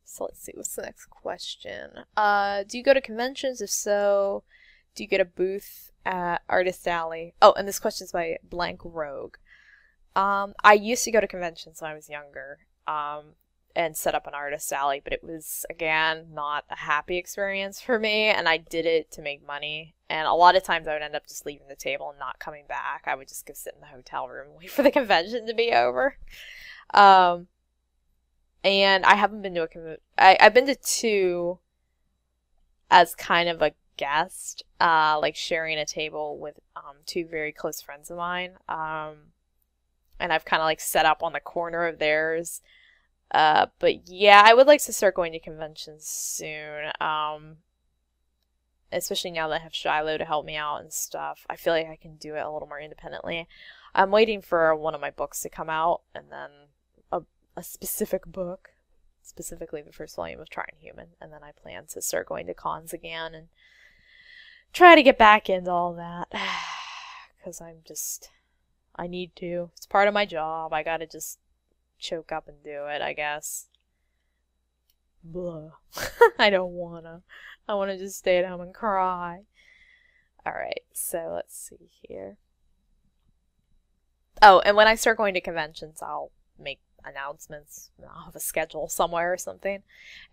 So let's see, what's the next question? Do you go to conventions? If so, do you get a booth at Artist Alley? Oh, and this question's by Blank Rogue. I used to go to conventions when I was younger, and set up an Artist Alley, but it was, again, not a happy experience for me, and I did it to make money, and a lot of times I would end up just leaving the table and not coming back. I would just go sit in the hotel room and wait for the convention to be over. And I haven't been to a convention. I've been to two as kind of a guest, like sharing a table with two very close friends of mine. And I've kind of like set up on the corner of theirs. But yeah, I would like to start going to conventions soon. Especially now that I have Shiloh to help me out and stuff. I feel like I can do it a little more independently. I'm waiting for one of my books to come out, and then a specific book, specifically the first volume of Trying Human, and then I plan to start going to cons again and try to get back into all that. Because I need to. It's part of my job. I gotta just choke up and do it, I guess. Blah. I don't wanna. I wanna just stay at home and cry. Alright, so let's see here. Oh, and when I start going to conventions, I'll make announcements. I'll have a schedule somewhere or something.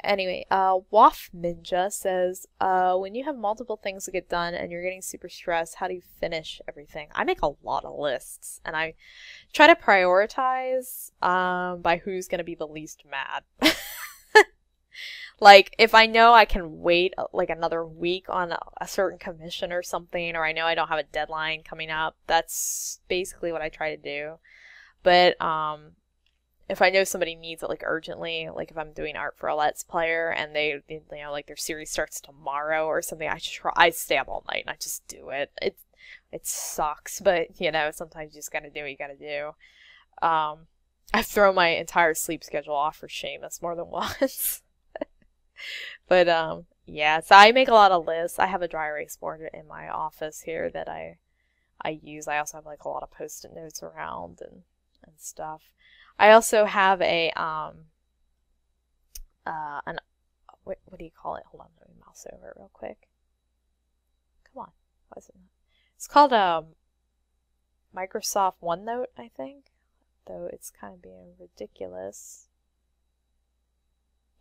Anyway, Waff Ninja says, when you have multiple things to get done and you're getting super stressed, how do you finish everything? I make a lot of lists, and I try to prioritize by who's going to be the least mad. Like, if I know I can wait like another week on a certain commission or something, or I know I don't have a deadline coming up, that's basically what I try to do. But if I know somebody needs it like urgently, like if I'm doing art for a Let's Player and they like their series starts tomorrow or something, I stay up all night and I just do it. It sucks, but sometimes you just gotta do what you gotta do. I've thrown my entire sleep schedule off for Seamus more than once. But yeah, so I make a lot of lists. I have a dry erase board in my office here that I use. I also have like a lot of post-it notes around and stuff. I also have a what do you call it? Hold on, let me mouse over it real quick. Come on, why is it not? It's called Microsoft OneNote, I think. Though it's kind of being ridiculous.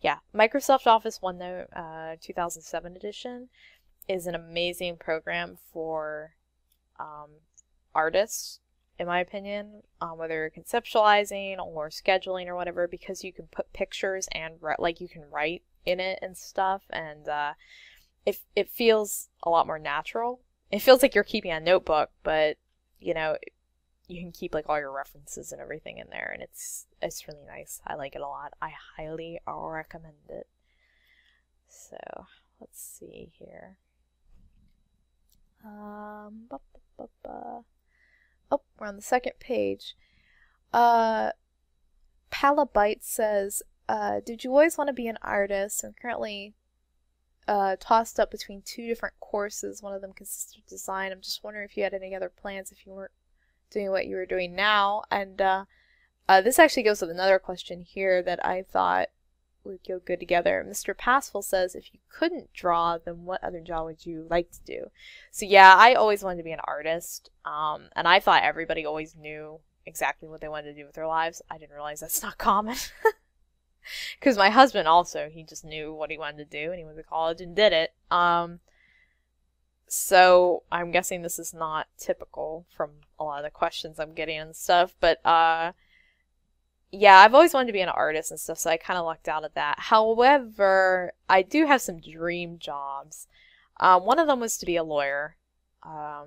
Yeah, Microsoft Office OneNote 2007 edition is an amazing program for artists, in my opinion, whether you're conceptualizing or scheduling or whatever, because you can put pictures and you can write in it and stuff, and it feels a lot more natural. It feels like you're keeping a notebook, but you can keep like all your references and everything in there, and it's really nice. I like it a lot. I highly recommend it. So let's see here. Oh, we're on the second page. Palabyte says, did you always want to be an artist? I'm currently tossed up between two different courses. One of them consists of design. I'm just wondering if you had any other plans if you weren't doing what you were doing now. And this actually goes with another question here that I thought would go good together. Mr. Passful says, if you couldn't draw, then what other job would you like to do? So yeah, I always wanted to be an artist, and I thought everybody always knew exactly what they wanted to do with their lives. I didn't realize that's not common. Because my husband also, he just knew what he wanted to do, and he went to college and did it. So I'm guessing this is not typical from a lot of the questions I'm getting and stuff, but yeah, I've always wanted to be an artist and stuff, so I kind of lucked out at that. However, I do have some dream jobs. One of them was to be a lawyer. I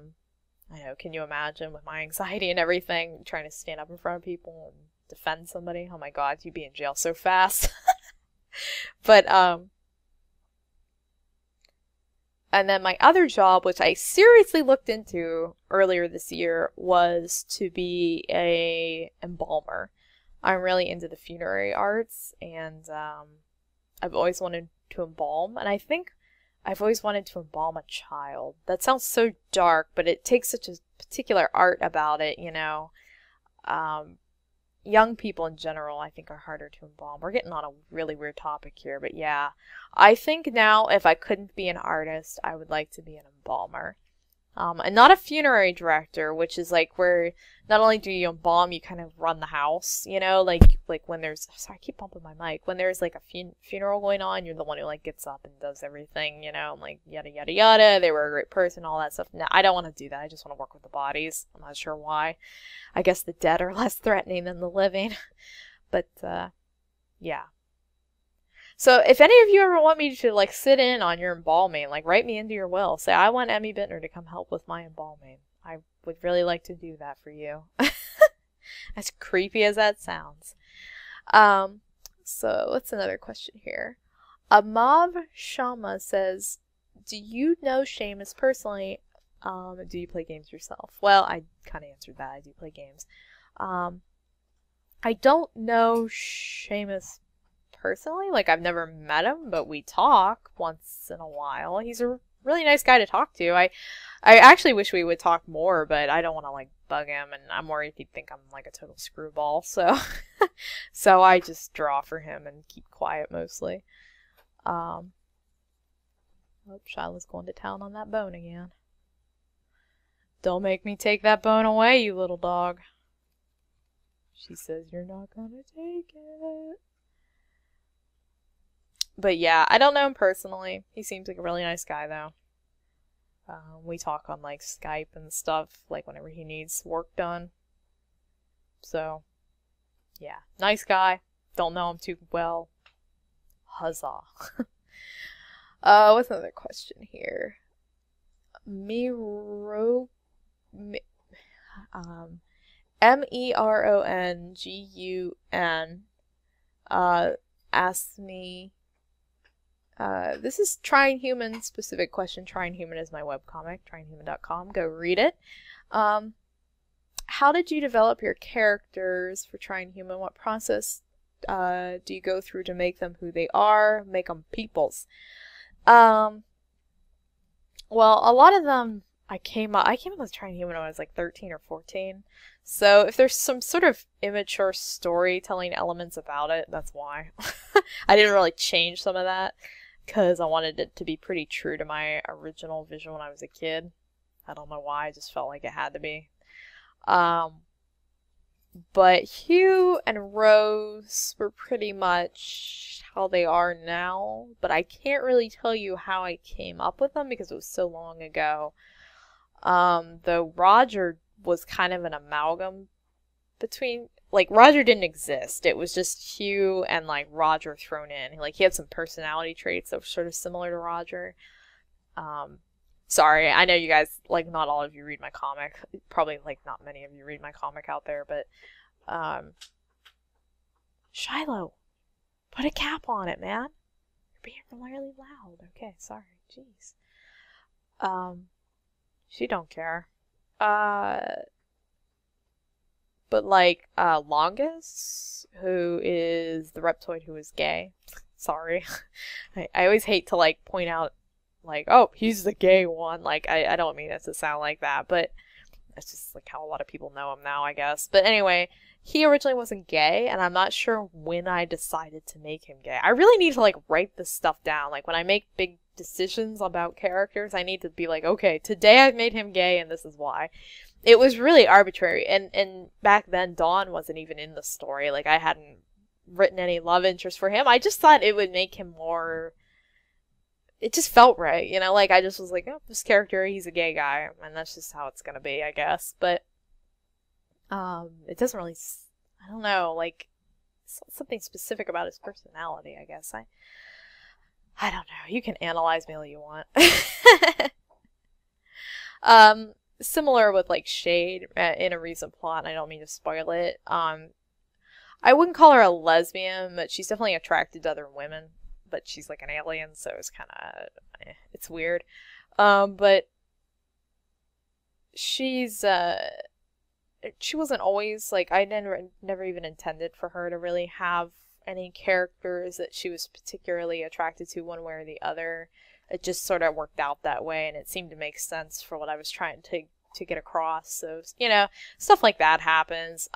know, can you imagine with my anxiety and everything, trying to stand up in front of people and defend somebody? Oh my god, you'd be in jail so fast. But, and then my other job, which I seriously looked into earlier this year, was to be a embalmer. I'm really into the funerary arts, and I've always wanted to embalm, and I think I've always wanted to embalm a child. That sounds so dark, but it takes such a particular art about it, young people in general, I think, are harder to embalm. We're getting on a really weird topic here, but yeah. I think now if I couldn't be an artist, I would like to be an embalmer. And not a funerary director, which is like where not only do you embalm, you kind of run the house, you know, like when there's, sorry, I keep bumping my mic, when there's like a funeral going on, you're the one who like gets up and does everything, you know, and like yada yada yada, they were a great person, all that stuff. No, I don't want to do that. I just want to work with the bodies. I'm not sure why. I guess the dead are less threatening than the living. But yeah. So if any of you ever want me to like sit in on your embalming, like write me into your will. Say, I want Emmy Bittner to come help with my embalming. I would really like to do that for you. As creepy as that sounds. So what's another question here? Amav Shama says, do you know Seamus personally? Do you play games yourself? Well, I kind of answered that. I do play games. I don't know Seamus personally, like I've never met him, but we talk once in a while. He's a really nice guy to talk to. I actually wish we would talk more, but I don't want to like bug him, and I'm worried he'd think I'm like a total screwball. So, so I just draw for him and keep quiet mostly. Oh, Shiloh's going to town on that bone again. Don't make me take that bone away, you little dog. She says you're not gonna take it. But yeah, I don't know him personally. He seems like a really nice guy, though. We talk on, like, Skype and stuff, like, whenever he needs work done. So, yeah. Nice guy. Don't know him too well. Huzzah. What's another question here? MERONGUN asked me, this is Trying Human specific question. Trying Human is my webcomic, tryinghuman.com. Go read it. How did you develop your characters for Trying Human? What process do you go through to make them who they are, make them peoples? Well, a lot of them I came up with Trying Human when I was like 13 or 14. So if there's some sort of immature storytelling elements about it, that's why. I didn't really change some of that because I wanted it to be pretty true to my original vision when I was a kid. I don't know why, I just felt like it had to be. But Hugh and Rose were pretty much how they are now, but I can't really tell you how I came up with them because it was so long ago. Though Roger was kind of an amalgam between, like, Roger didn't exist. It was just Hugh and, like, Roger thrown in. Like, he had some personality traits that were sort of similar to Roger. Sorry, I know you guys, like, not all of you read my comic. Probably, like, not many of you read my comic out there, but, Shiloh, put a cap on it, man. You're being really loud. Okay, sorry. Jeez. She don't care. But like, Longus, who is the Reptoid who is gay. Sorry. I always hate to like point out, like, oh, he's the gay one. Like, I don't mean it to sound like that, but it's just like how a lot of people know him now, I guess. But anyway, he originally wasn't gay, and I'm not sure when I decided to make him gay. I really need to like write this stuff down. Like when I make big decisions about characters, I need to be like, okay, today I've made him gay and this is why. It was really arbitrary, and back then Dawn wasn't even in the story. Like I hadn't written any love interest for him. I just thought it would make him more, it just felt right, you know, like I just was like, oh, this character, he's a gay guy, and that's just how it's gonna be, I guess. But it doesn't really, I don't know, like something specific about his personality, I guess. I don't know. You can analyze me all you want. Similar with like Shade in a recent plot, and I don't mean to spoil it. I wouldn't call her a lesbian, but she's definitely attracted to other women. But she's like an alien, so it's kind of, it's weird. But she's, she wasn't always, like, I never even intended for her to really have any characters that she was particularly attracted to one way or the other. It just sort of worked out that way, and it seemed to make sense for what I was trying to get across. So, you know, stuff like that happens.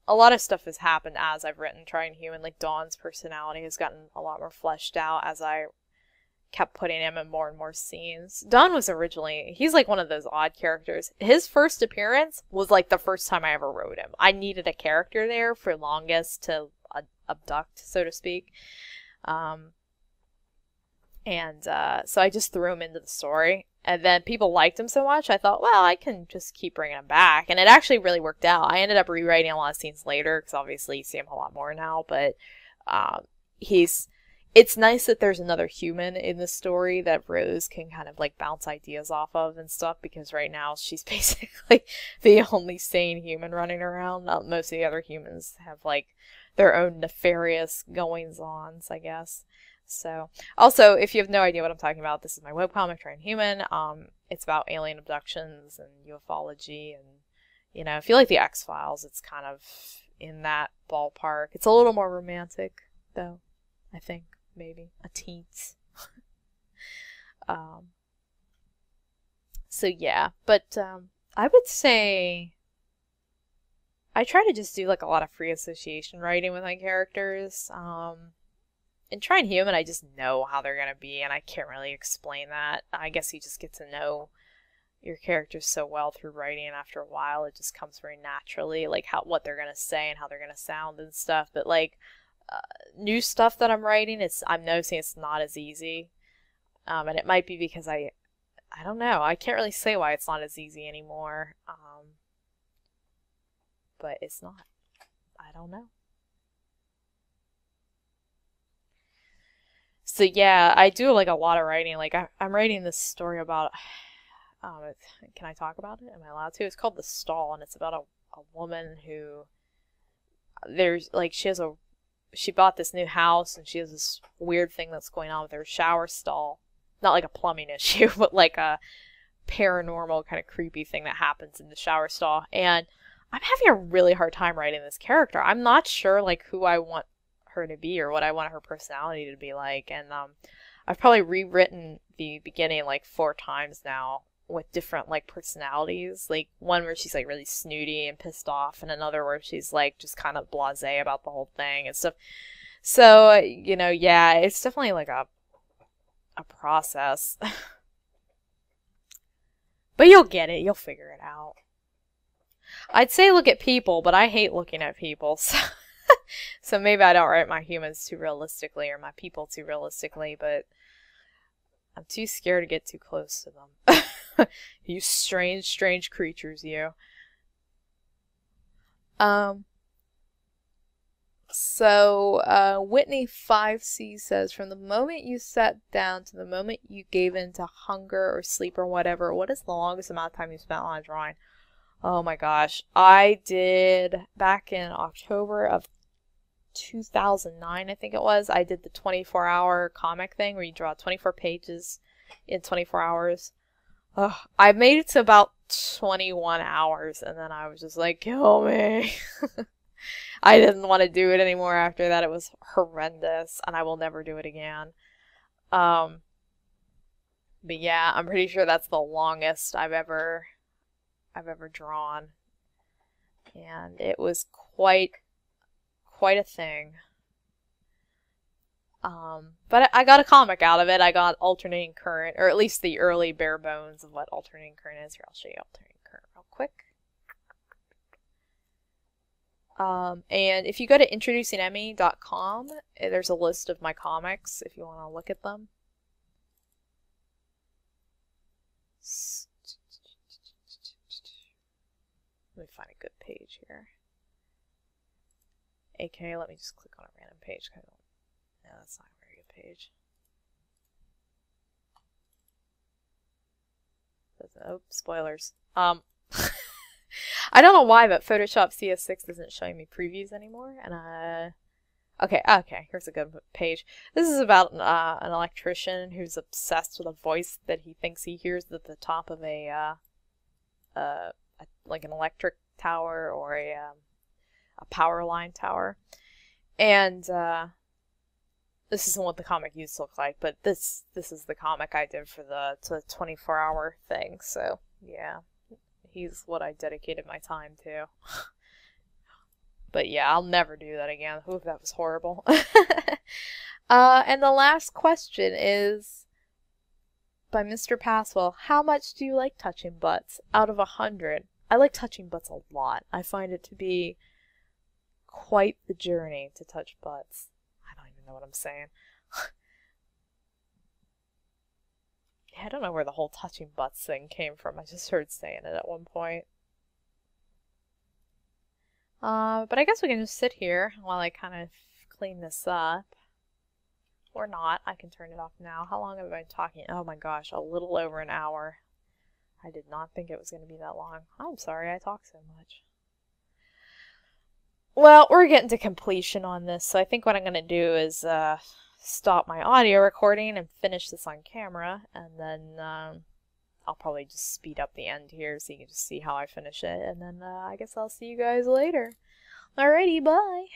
a lot of stuff has happened as I've written Trying Human. Like Dawn's personality has gotten a lot more fleshed out as I kept putting him in more and more scenes. Dawn was originally, he's like one of those odd characters. His first appearance was like the first time I ever wrote him. I needed a character there for longest to abduct, so to speak. So I just threw him into the story. And then people liked him so much, I thought, well, I can just keep bringing him back. And it actually really worked out. I ended up rewriting a lot of scenes later, because obviously you see him a lot more now. But it's nice that there's another human in the story that Rose can kind of like bounce ideas off of and stuff, because right now she's basically the only sane human running around. Most of the other humans have like their own nefarious goings-ons, I guess. So, also, if you have no idea what I'm talking about, this is my webcomic, Trying Human. It's about alien abductions and ufology, and, you know, if you like the X-Files, it's kind of in that ballpark. It's a little more romantic, though, I think, maybe. A teens. So, yeah, but, I would say I try to just do, like, a lot of free association writing with my characters. In Trying Human, I just know how they're going to be, and I can't really explain that. I guess you just get to know your characters so well through writing, and after a while, it just comes very naturally, like what they're going to say and how they're going to sound and stuff. But, like, new stuff that I'm writing, I'm noticing it's not as easy. And it might be because I don't know. I can't really say why it's not as easy anymore. But it's not. I don't know. So yeah, I do like a lot of writing. Like I'm writing this story about, can I talk about it? Am I allowed to? It's called The Stall, and it's about a woman who, she bought this new house, and she has this weird thing that's going on with her shower stall. Not like a plumbing issue, but like a paranormal kind of creepy thing that happens in the shower stall. And I'm having a really hard time writing this character. I'm not sure like who I want her to be or what I want her personality to be like, and I've probably rewritten the beginning like 4 times now with different like personalities, like one where she's like really snooty and pissed off, and another where she's like just kind of blasé about the whole thing and stuff. So you know, yeah, it's definitely like a process. But you'll get it, you'll figure it out. I'd say look at people, but I hate looking at people, so maybe I don't write my humans too realistically or my people too realistically, but I'm too scared to get too close to them. You strange, strange creatures, you. Whitney 5C says, from the moment you sat down to the moment you gave in to hunger or sleep or whatever, what is the longest amount of time you spent on a drawing? Oh my gosh. I did, back in October of 2009, I think it was, I did the 24-hour comic thing where you draw 24 pages in 24 hours. Ugh, I made it to about 21 hours, and then I was just like, kill me. I didn't want to do it anymore after that. It was horrendous, and I will never do it again. But yeah, I'm pretty sure that's the longest I've ever drawn. And it was quite a thing. But I got a comic out of it. I got Alternating Current, or at least the early bare bones of what Alternating Current is. Here, I'll show you Alternating Current real quick. And if you go to IntroducingEmy.com, there's a list of my comics if you want to look at them. Let me find a good page here. AKA, let me just click on a random page. No, that's not a very good page. Oh, spoilers. I don't know why, but Photoshop CS6 isn't showing me previews anymore, and okay, here's a good page. This is about an electrician who's obsessed with a voice that he thinks he hears at the top of like an electric tower or a power line tower. And this isn't what the comic used to look like, but this is the comic I did for the 24-hour thing. So yeah, he's what I dedicated my time to. But yeah, I'll never do that again. Ooh, that was horrible. And the last question is by Mr. Passwell. How much do you like touching butts out of 100? I like touching butts a lot. I find it to be quite the journey to touch butts. I don't even know what I'm saying. Yeah, I don't know where the whole touching butts thing came from. I just heard saying it at one point. But I guess we can just sit here while I kind of clean this up. Or not. I can turn it off now. How long have I been talking? Oh my gosh, a little over an hour. I did not think it was going to be that long. I'm sorry I talk so much. Well, we're getting to completion on this, so I think what I'm going to do is stop my audio recording and finish this on camera, and then I'll probably just speed up the end here so you can just see how I finish it, and then I guess I'll see you guys later. Alrighty, bye!